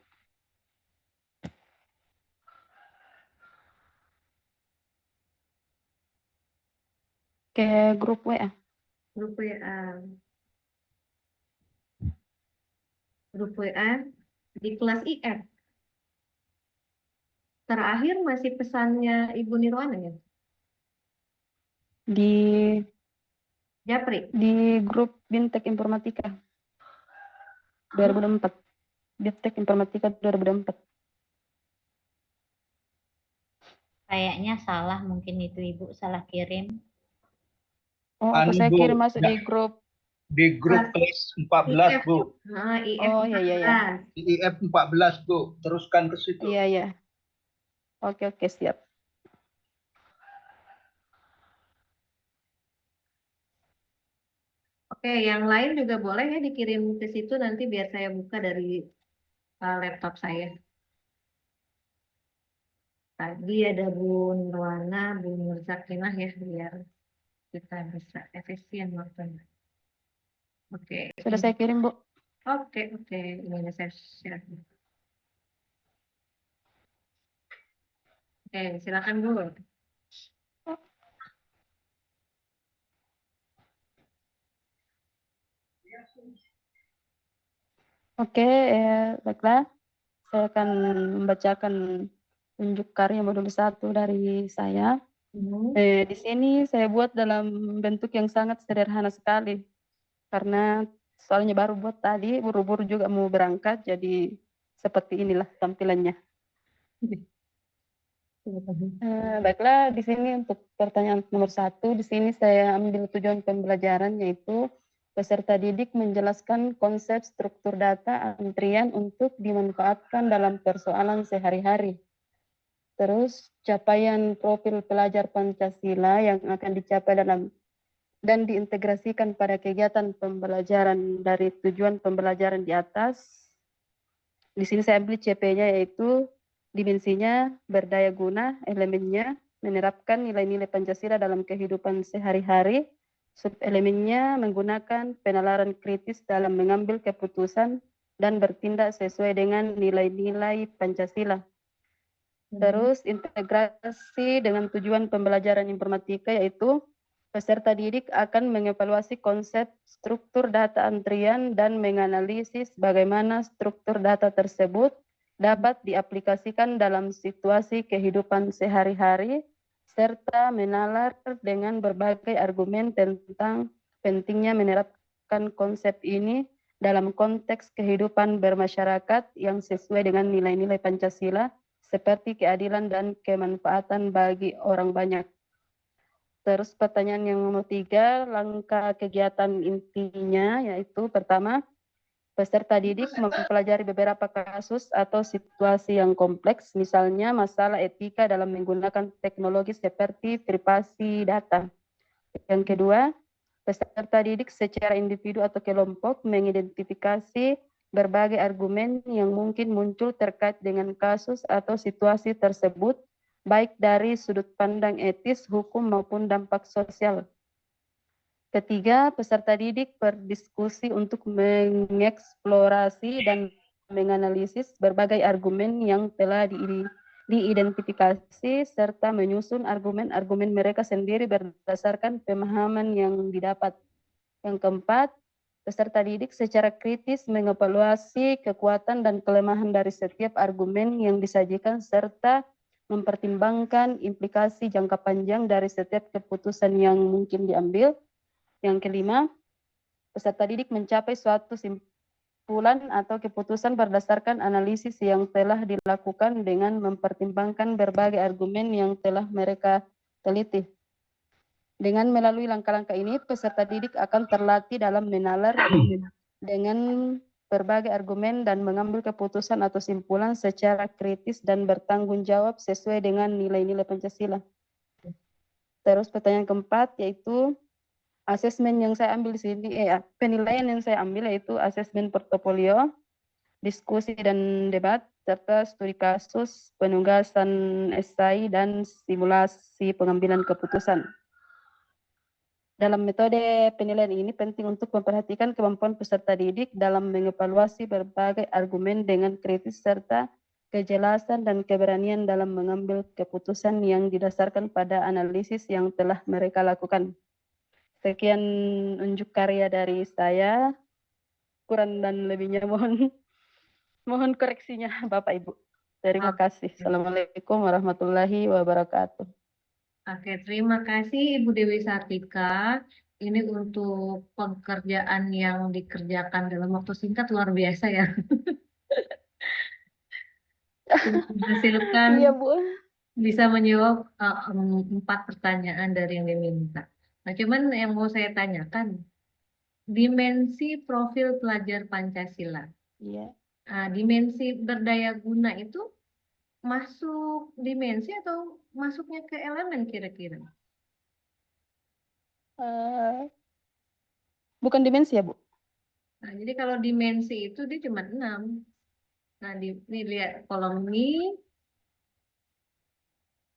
Ke grup WA. Grup WA. Grup WA di kelas IF. Terakhir masih pesannya Ibu Nirwana ya? Di Japri. grup Bintek Informatika 2004. Bintek Informatika 2004. Kayaknya salah mungkin itu Ibu, salah kirim. Oh, apa Anu, saya Bu, kirim masuk ya, di grup? di grup kelas 14, IF. Bu. Nah, IF Oh, iya, iya, iya. 14. Di IF 14, Bu. Teruskan ke situ. Iya, iya. Oke, siap. Oke, yang lain juga boleh ya dikirim ke situ nanti biar saya buka dari laptop saya. Tadi ada Bu Nirwana, Bu Nur Sakinah ya, biar kita bisa efisien waktunya. Oke. Sudah saya kirim, Bu. Oke. Ini saya share. Oke, silakan Bu. Oke, baiklah. Saya akan membacakan unjuk karya modul 1 dari saya. Di sini saya buat dalam bentuk yang sangat sederhana sekali. Karena soalnya baru buat tadi, buru-buru juga mau berangkat, jadi seperti inilah tampilannya. Baiklah, di sini untuk pertanyaan nomor 1, di sini saya ambil tujuan pembelajaran yaitu peserta didik menjelaskan konsep struktur data antrian untuk dimanfaatkan dalam persoalan sehari-hari. Terus capaian profil pelajar Pancasila yang akan dicapai dalam dan diintegrasikan pada kegiatan pembelajaran dari tujuan pembelajaran di atas. Di sini saya ambil CP-nya yaitu dimensinya, berdaya guna, elemennya, menerapkan nilai-nilai Pancasila dalam kehidupan sehari-hari, subelemennya menggunakan penalaran kritis dalam mengambil keputusan dan bertindak sesuai dengan nilai-nilai Pancasila. Terus integrasi dengan tujuan pembelajaran informatika yaitu peserta didik akan mengevaluasi konsep struktur data antrian dan menganalisis bagaimana struktur data tersebut dapat diaplikasikan dalam situasi kehidupan sehari-hari serta menalar dengan berbagai argumen tentang pentingnya menerapkan konsep ini dalam konteks kehidupan bermasyarakat yang sesuai dengan nilai-nilai Pancasila seperti keadilan dan kemanfaatan bagi orang banyak. Terus pertanyaan yang nomor 3, langkah kegiatan intinya yaitu pertama, peserta didik mempelajari beberapa kasus atau situasi yang kompleks, misalnya masalah etika dalam menggunakan teknologi seperti privasi data. Yang kedua, peserta didik secara individu atau kelompok mengidentifikasi berbagai argumen yang mungkin muncul terkait dengan kasus atau situasi tersebut, baik dari sudut pandang etis, hukum, maupun dampak sosial. Ketiga, peserta didik berdiskusi untuk mengeksplorasi dan menganalisis berbagai argumen yang telah diidentifikasi serta menyusun argumen-argumen mereka sendiri berdasarkan pemahaman yang didapat. Yang keempat, peserta didik secara kritis mengevaluasi kekuatan dan kelemahan dari setiap argumen yang disajikan serta mempertimbangkan implikasi jangka panjang dari setiap keputusan yang mungkin diambil. Yang kelima, peserta didik mencapai suatu simpulan atau keputusan berdasarkan analisis yang telah dilakukan dengan mempertimbangkan berbagai argumen yang telah mereka teliti. Dengan melalui langkah-langkah ini, peserta didik akan terlatih dalam menalar dengan berbagai argumen dan mengambil keputusan atau simpulan secara kritis dan bertanggung jawab sesuai dengan nilai-nilai Pancasila. Terus pertanyaan keempat yaitu asesmen yang saya ambil di sini, penilaian yang saya ambil yaitu asesmen portofolio. diskusi dan debat, serta studi kasus, penugasan esai, dan simulasi pengambilan keputusan. Dalam metode penilaian ini penting untuk memperhatikan kemampuan peserta didik dalam mengevaluasi berbagai argumen dengan kritis serta kejelasan dan keberanian dalam mengambil keputusan yang didasarkan pada analisis yang telah mereka lakukan. Sekian unjuk karya dari saya. Kurang dan lebihnya mohon koreksinya Bapak Ibu. Terima kasih. Assalamualaikum warahmatullahi wabarakatuh. Oke, terima kasih Ibu Dewi Sartika. Ini untuk pekerjaan yang dikerjakan dalam waktu singkat luar biasa ya. Menghasilkan Iya, Bu. bisa menjawab 4 pertanyaan dari yang diminta. Nah, cuman yang mau saya tanyakan, dimensi profil pelajar Pancasila. Iya. Nah, dimensi berdaya guna itu masuk dimensi atau masuknya ke elemen kira-kira? Bukan dimensi ya, Bu? Nah, jadi kalau dimensi itu dia cuma 6. Nah, ini lihat kolom ini.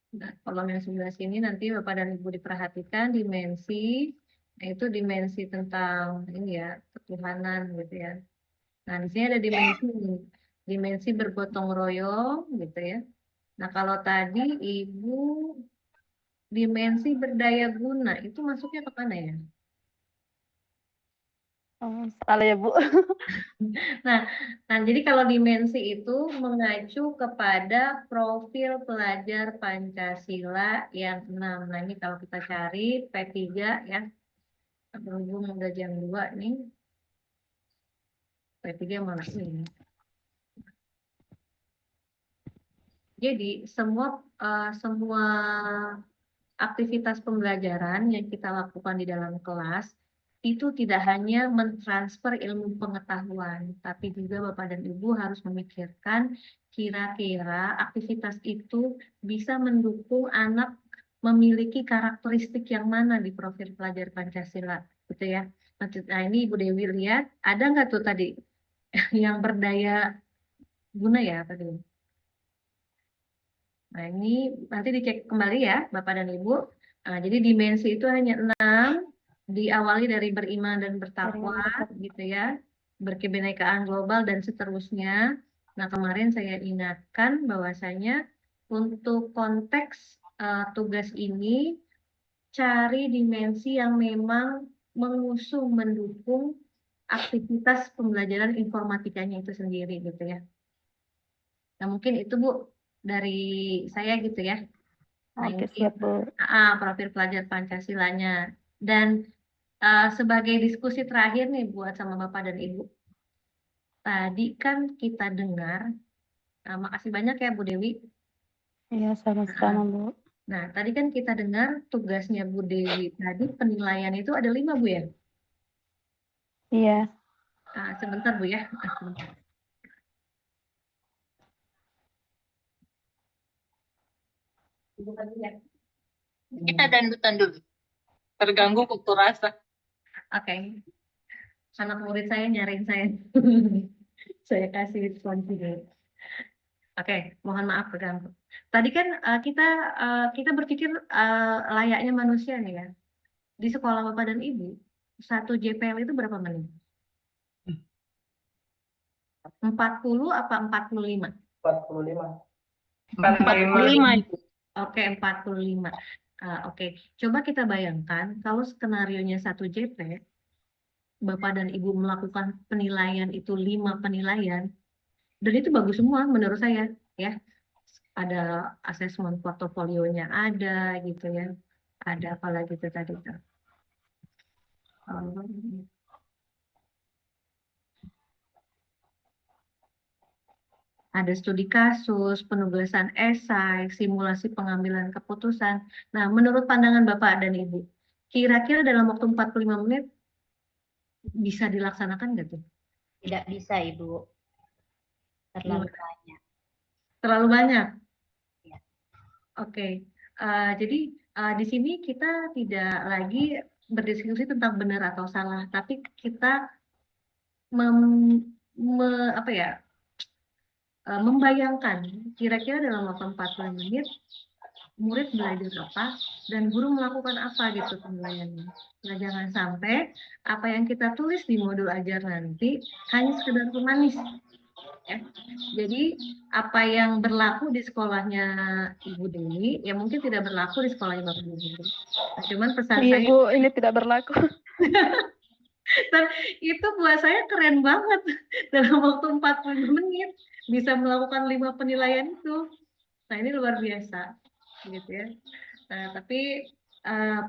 Nah, kolom yang sebelah sini nanti Bapak dan Ibu diperhatikan dimensi. Nah, itu dimensi tentang ini ya, ketuhanan gitu ya. Nah, di sini ada dimensi bergotong royong gitu ya. Nah, kalau tadi Ibu dimensi berdaya guna itu masuknya ke mana ya? Salah ya, Bu. Nah, jadi kalau dimensi itu mengacu kepada profil pelajar Pancasila yang 6. Nah, ini kalau kita cari P3 ya. Berhubung udah jam 2 nih. P3 mana ini? Jadi semua aktivitas pembelajaran yang kita lakukan di dalam kelas itu tidak hanya mentransfer ilmu pengetahuan, tapi juga Bapak dan Ibu harus memikirkan kira-kira aktivitas itu bisa mendukung anak memiliki karakteristik yang mana di profil pelajar Pancasila, gitu ya. Nah, ini Ibu Dewi lihat, ada nggak tuh tadi yang berdaya guna ya tadi? Nah, ini nanti dicek kembali ya, Bapak dan Ibu. Nah, jadi dimensi itu hanya 6, diawali dari beriman dan bertakwa, gitu ya, berkebinekaan global, dan seterusnya. Nah, kemarin saya ingatkan bahwasanya untuk konteks tugas ini, cari dimensi yang memang mengusung, mendukung aktivitas pembelajaran informatikanya itu sendiri, gitu ya. Nah, mungkin itu Bu dari saya gitu ya. Nah, Oke, ini siap, Bu. profil pelajar Pancasilanya. Dan sebagai diskusi terakhir nih buat sama Bapak dan Ibu. Tadi kan kita dengar, makasih banyak ya Bu Dewi. Iya, sama-sama, Bu. Nah, tadi kan kita dengar tugasnya Bu Dewi tadi penilaian itu ada 5 Bu ya? Iya. Sebentar Bu ya. Sebentar. Kita dandutan dulu. Terganggu waktu rasa. Oke. Anak murid saya nyariin saya. Saya kasih respon dulu. Oke, mohon maaf terganggu. Tadi kan kita berpikir layaknya manusia nih ya. Di sekolah Bapak dan Ibu, 1 JPL itu berapa menit? 40 apa 45? 45. 45 itu. Oke, 45. Oke, coba kita bayangkan kalau skenarionya 1 JP, Bapak dan Ibu melakukan penilaian itu 5 penilaian, dan itu bagus semua menurut saya ya. Ada asesmen portofolionya ada gitu ya. Ada apa lagi itu tadi tuh. Ada studi kasus, penugasan esai, simulasi pengambilan keputusan. Nah, menurut pandangan Bapak dan Ibu, kira-kira dalam waktu 45 menit bisa dilaksanakan nggak tuh? Tidak bisa, Ibu. Terlalu banyak. Terlalu banyak? Ya. Oke. Jadi di sini kita tidak lagi berdiskusi tentang benar atau salah, tapi kita membayangkan kira-kira dalam waktu 40 menit murid belajar apa dan guru melakukan apa gitu penilaiannya. Nah, jangan sampai apa yang kita tulis di modul ajar nanti hanya sekedar pemanis. Ya. Jadi apa yang berlaku di sekolahnya Ibu Dewi ya mungkin tidak berlaku di sekolahnya Bapak Ibu. Nah, cuman pesan Iya saya Bu, ini tidak berlaku. dan itu buat saya keren banget dalam waktu 40 menit bisa melakukan 5 penilaian itu. Nah, ini luar biasa gitu ya. Nah, tapi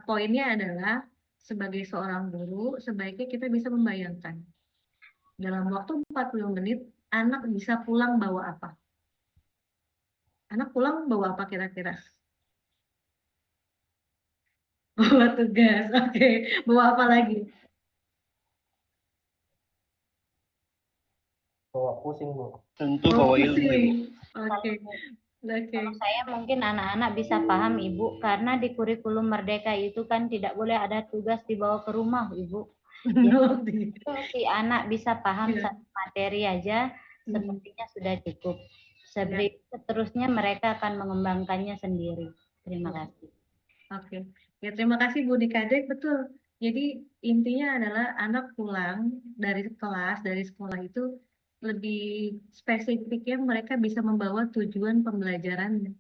poinnya adalah sebagai seorang guru sebaiknya kita bisa membayangkan dalam waktu 40 menit anak bisa pulang bawa apa? Anak pulang bawa apa kira-kira? Bawa tugas, oke. Bawa apa lagi? Bawa pusing, Bu. Tentu Bawa bawa ilmu, Ibu. pusing. Oke. Oke. Kalau saya mungkin anak-anak bisa paham Ibu, karena di kurikulum Merdeka itu kan tidak boleh ada tugas dibawa ke rumah Ibu. Jadi itu si anak bisa paham satu materi aja, sepertinya sudah cukup. Seterusnya mereka akan mengembangkannya sendiri. Terima kasih. Oke. Ya, terima kasih Bu Dikadek, betul. Jadi intinya adalah anak pulang dari kelas, dari sekolah itu lebih spesifiknya mereka bisa membawa tujuan pembelajaran.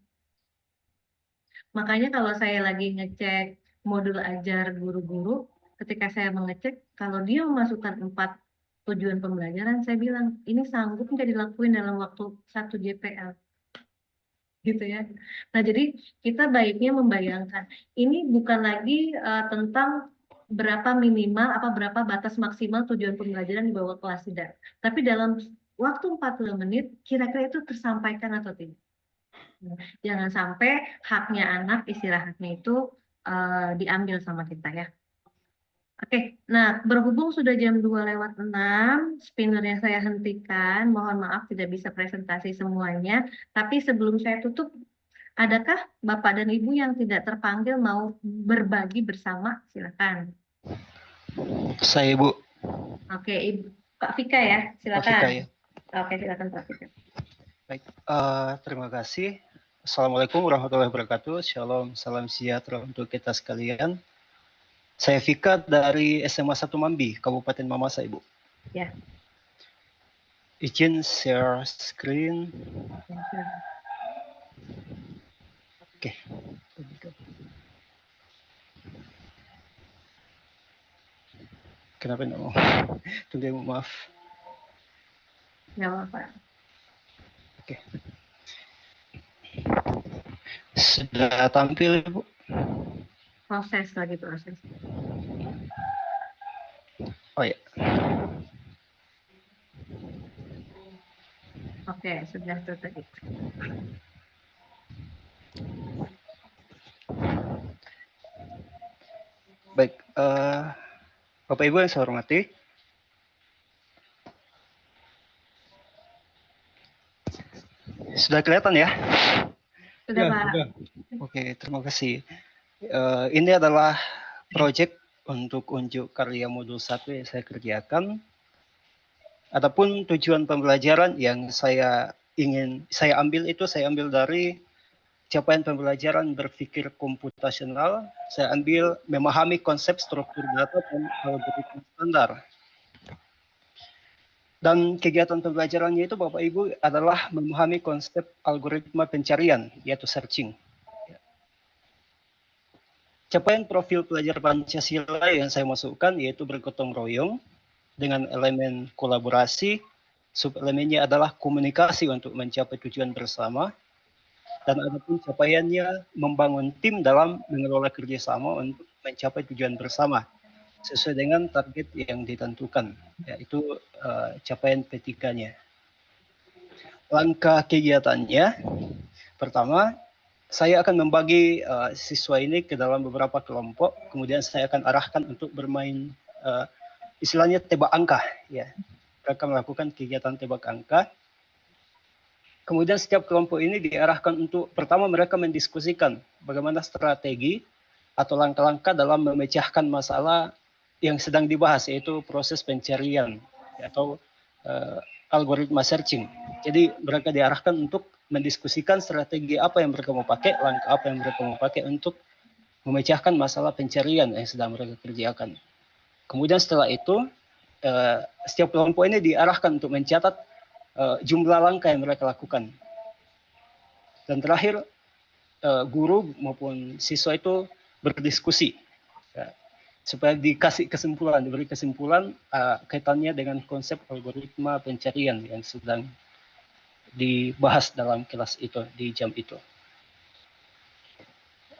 Makanya kalau saya lagi ngecek modul ajar guru-guru, ketika saya mengecek, kalau dia memasukkan 4 tujuan pembelajaran, saya bilang, ini sanggup nggak dilakuin dalam waktu 1 JPL? Gitu ya. Nah, jadi kita baiknya membayangkan, ini bukan lagi tentang berapa minimal, berapa batas maksimal tujuan pembelajaran di bawah kelas, tidak. Tapi dalam waktu 40 menit, kira-kira itu tersampaikan atau tidak. Jangan sampai haknya anak istirahatnya itu diambil sama kita ya. Oke, nah berhubung sudah jam 2:06, spinnernya saya hentikan. Mohon maaf tidak bisa presentasi semuanya. Tapi sebelum saya tutup, adakah Bapak dan Ibu yang tidak terpanggil mau berbagi bersama? Silakan. Saya, Bu. Oke, Ibu Pak Vika ya, silakan. Pak Vika, ya. Oke, silakan Pak Vika. Baik, terima kasih. Assalamualaikum warahmatullahi wabarakatuh. Shalom, salam sejahtera untuk kita sekalian. Saya Vika dari SMA 1 Mambi, Kabupaten Mamasa, Ibu. Ya. Izin share screen. Oke. Kenapa nggak mau? Tunggu, Ibu, maaf. Nggak apa-apa. Oke. Sudah tampil, Ibu? Proses. Oh ya. Oke, sudah tadi. Baik, Bapak Ibu yang saya hormati, sudah kelihatan ya? Sudah, Pak. Oke, terima kasih. Ini adalah proyek untuk unjuk karya modul 1 yang saya kerjakan. Adapun tujuan pembelajaran yang saya ambil dari capaian pembelajaran berpikir komputasional. Saya ambil memahami konsep struktur data dan algoritma standar. Dan kegiatan pembelajarannya itu Bapak Ibu adalah memahami konsep algoritma pencarian, yaitu searching. Capaian profil pelajar Pancasila yang saya masukkan yaitu bergotong royong dengan elemen kolaborasi, subelemennya adalah komunikasi untuk mencapai tujuan bersama, dan adapun capaiannya membangun tim dalam mengelola kerjasama untuk mencapai tujuan bersama sesuai dengan target yang ditentukan, yaitu capaian P3-nya. Langkah kegiatannya, pertama, saya akan membagi siswa ini ke dalam beberapa kelompok, kemudian saya akan arahkan untuk bermain istilahnya tebak angka, ya. Mereka melakukan kegiatan tebak angka. Kemudian setiap kelompok ini diarahkan untuk pertama mereka mendiskusikan bagaimana strategi atau langkah-langkah dalam memecahkan masalah yang sedang dibahas, yaitu proses pencarian atau algoritma searching. Jadi mereka diarahkan untuk mendiskusikan strategi apa yang mereka mau pakai, langkah apa yang mereka mau pakai untuk memecahkan masalah pencarian yang sedang mereka kerjakan. Kemudian setelah itu, setiap kelompok ini diarahkan untuk mencatat jumlah langkah yang mereka lakukan. Dan terakhir, guru maupun siswa itu berdiskusi supaya diberi kesimpulan kaitannya dengan konsep algoritma pencarian yang sedang dibahas dalam kelas itu, di jam itu.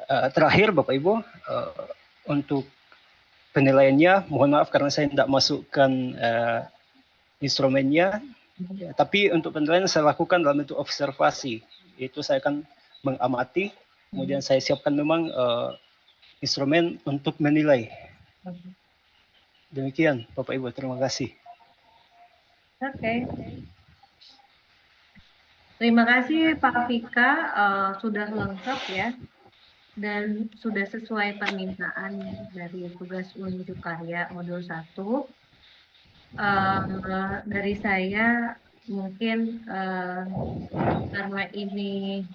Terakhir, Bapak Ibu, untuk penilaiannya, mohon maaf karena saya tidak masukkan instrumennya, tapi untuk penilaian saya lakukan dalam bentuk observasi. Itu saya akan mengamati, kemudian saya siapkan memang instrumen untuk menilai. Demikian, Bapak Ibu, terima kasih. Oke. Terima kasih Pak Vika, sudah lengkap ya, dan sudah sesuai permintaan dari tugas unjuk karya modul 1. Dari saya mungkin karena ini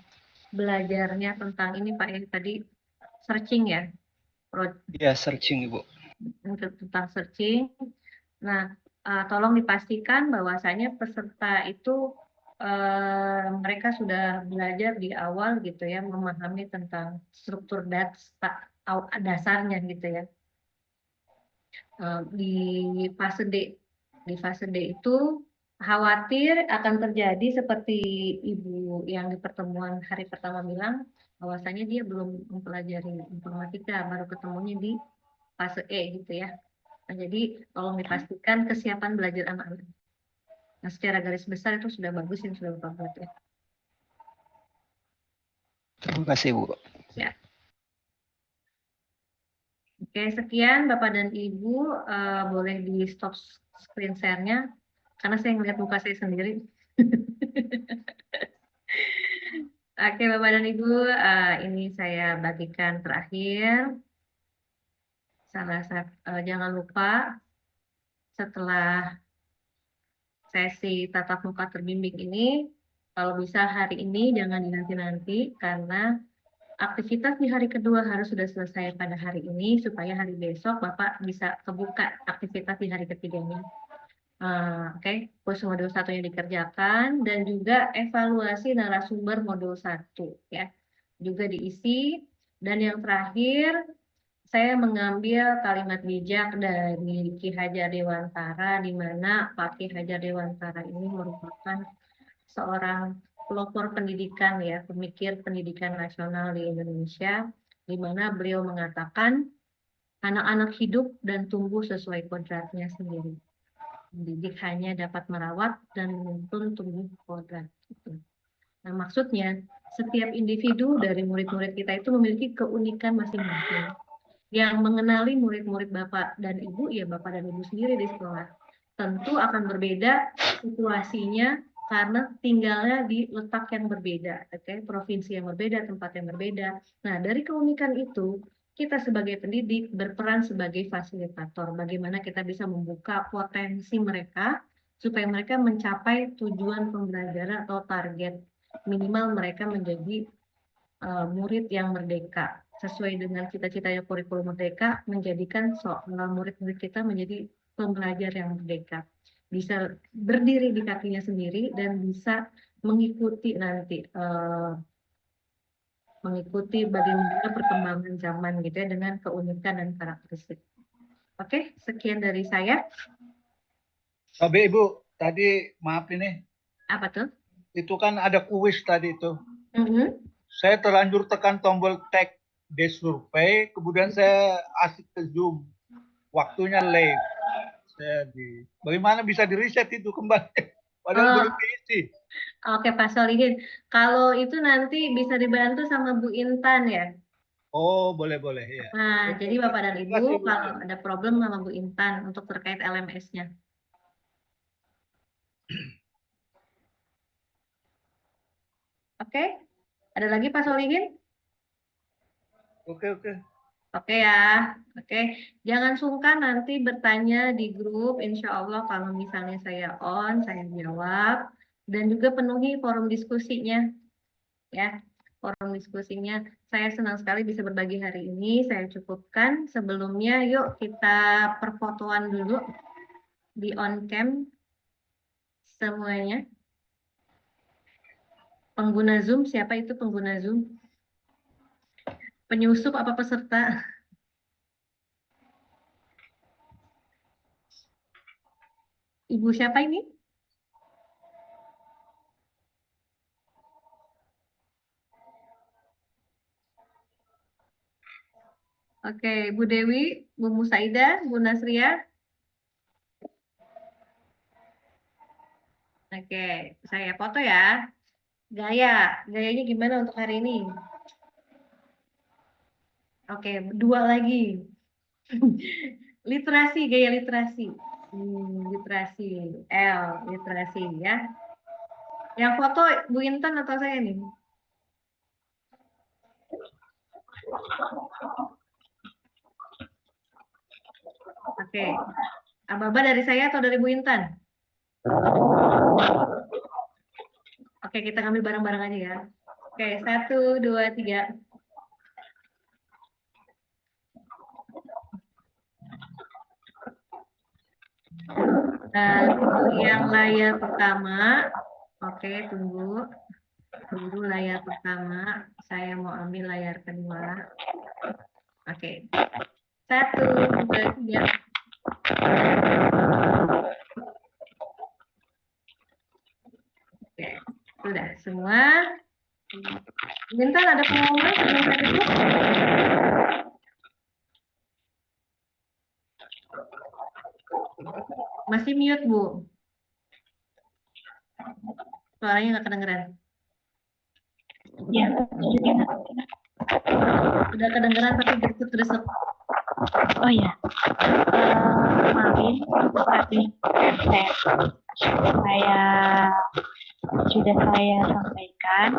belajarnya tentang ini Pak, yang tadi searching ya? Ya, searching Ibu. Tentang searching. Nah, tolong dipastikan bahwasanya peserta itu mereka sudah belajar di awal gitu ya, memahami tentang struktur dasarnya gitu ya. Di fase D itu khawatir akan terjadi seperti Ibu yang di pertemuan hari pertama bilang, bahwasanya dia belum mempelajari informatika, baru ketemunya di fase E gitu ya. Nah, jadi tolong dipastikan kesiapan belajar anak-anak. Nah, secara garis besar itu sudah bagus yang sudah Bapak buat ya. Terima kasih, Bu. Ya. Oke, sekian Bapak dan Ibu, boleh di stop screen share-nya, karena saya ngeliat muka saya sendiri. Oke, Bapak dan Ibu, ini saya bagikan terakhir. Jangan lupa setelah sesi tatap muka terbimbing ini, kalau bisa hari ini jangan dinanti-nanti, karena aktivitas di hari kedua harus sudah selesai pada hari ini, supaya hari besok Bapak bisa kebuka aktivitas di hari ketiganya. Oke, kurs modul 1-nya dikerjakan, dan juga evaluasi narasumber modul 1 ya, juga diisi. Dan yang terakhir, saya mengambil kalimat bijak dari Ki Hajar Dewantara, di mana Pak Ki Hajar Dewantara ini merupakan seorang pelopor pendidikan ya, pemikir pendidikan nasional di Indonesia, di mana beliau mengatakan anak-anak hidup dan tumbuh sesuai kodratnya sendiri. Mendidik hanya dapat merawat dan menuntun tumbuh kodrat. Nah, maksudnya setiap individu dari murid-murid kita itu memiliki keunikan masing-masing. Yang mengenali murid-murid Bapak dan Ibu, ya Bapak dan Ibu sendiri di sekolah. Tentu akan berbeda situasinya karena tinggalnya di letak yang berbeda, provinsi yang berbeda, tempat yang berbeda. Nah, dari keunikan itu, kita sebagai pendidik berperan sebagai fasilitator. Bagaimana kita bisa membuka potensi mereka supaya mereka mencapai tujuan pembelajaran atau target. Minimal mereka menjadi murid yang merdeka. Sesuai dengan cita-citanya kurikulum merdeka, menjadikan murid-murid kita menjadi pembelajar yang merdeka. Bisa berdiri di kakinya sendiri dan bisa mengikuti nanti mengikuti bagaimana perkembangan zaman gitu ya, dengan keunikan dan karakteristik. Oke, sekian dari saya. Tapi Ibu, tadi maaf ini. Apa tuh? Itu kan ada kuis tadi itu. Saya terlanjur tekan tombol tag di survei, kemudian saya asik ke Zoom. Waktunya late. Bagaimana bisa di-reset itu kembali? Padahal belum diisi. Oke, Pak Solihin. Kalau itu nanti bisa dibantu sama Bu Intan ya? Oh, boleh ya. Nah, jadi Bapak dan Ibu kalau ada problem sama Bu Intan untuk terkait LMS-nya. Oke, ada lagi Pak Solihin? Oke. Oke ya, oke. Jangan sungkan nanti bertanya di grup. Insya Allah kalau misalnya saya on, saya jawab. Dan juga penuhi forum diskusinya, ya. Forum diskusinya. Saya senang sekali bisa berbagi hari ini. Saya cukupkan. Sebelumnya, yuk kita perfotoan dulu di on cam semuanya. Pengguna Zoom, siapa itu pengguna Zoom? Penyusup apa peserta? Ibu siapa ini? Oke, Bu Dewi, Bu Musaida, Bu Nasria. Oke, saya foto ya. Gayanya gimana untuk hari ini? Oke, dua lagi. Literasi, gaya literasi. Literasi, L, literasi ya. Yang foto Bu Intan atau saya nih? Oke. Aba-aba dari saya atau dari Bu Intan? Oke, kita ngambil bareng-bareng aja ya. Oke, 1, 2, 3. Nah, untuk yang layar pertama, oke, tunggu layar pertama. Saya mau ambil layar kedua. Oke, 1, 2, 3. Oke, sudah semua. Bentar, ada pengumuman sebelum saya tutup. Masih mute, Bu. Suaranya nggak kedengeran. Ya, Udah kedengeran tapi gercep-gercep. oh ya, kemarin tadi saya sudah saya sampaikan,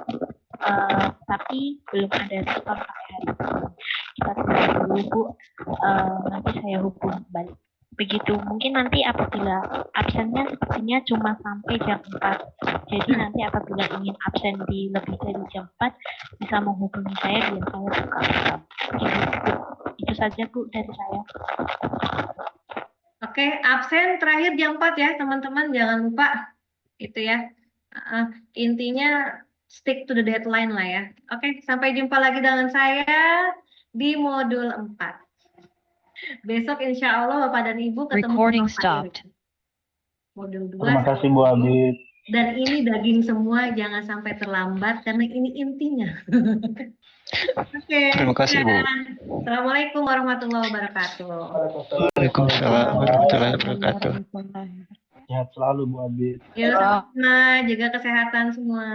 tapi belum ada respon sampai hari ini. Kita tunggu dulu, Bu. Nanti saya hubung balik. Begitu, mungkin nanti apabila absennya sepertinya cuma sampai jam 4. Jadi nanti apabila ingin absen di lebih dari jam 4, bisa menghubungi saya biar saya buka. Itu saja, Bu, dari saya. Oke, absen terakhir jam 4 ya, teman-teman. Jangan lupa. Itu ya. Intinya stick to the deadline lah ya. Oke, sampai jumpa lagi dengan saya di modul 4. Besok insya Allah Bapak dan Ibu ketemu sama Pak Iris. Modul 2. Terima kasih Bu Abid. Dan ini daging semua, jangan sampai terlambat karena ini intinya. Oke. Terima kasih, Bu. Assalamualaikum warahmatullahi wabarakatuh. Waalaikumsalam warahmatullahi wabarakatuh. Sehat selalu Bu Abid. Ya, sama-sama. Jaga kesehatan semua.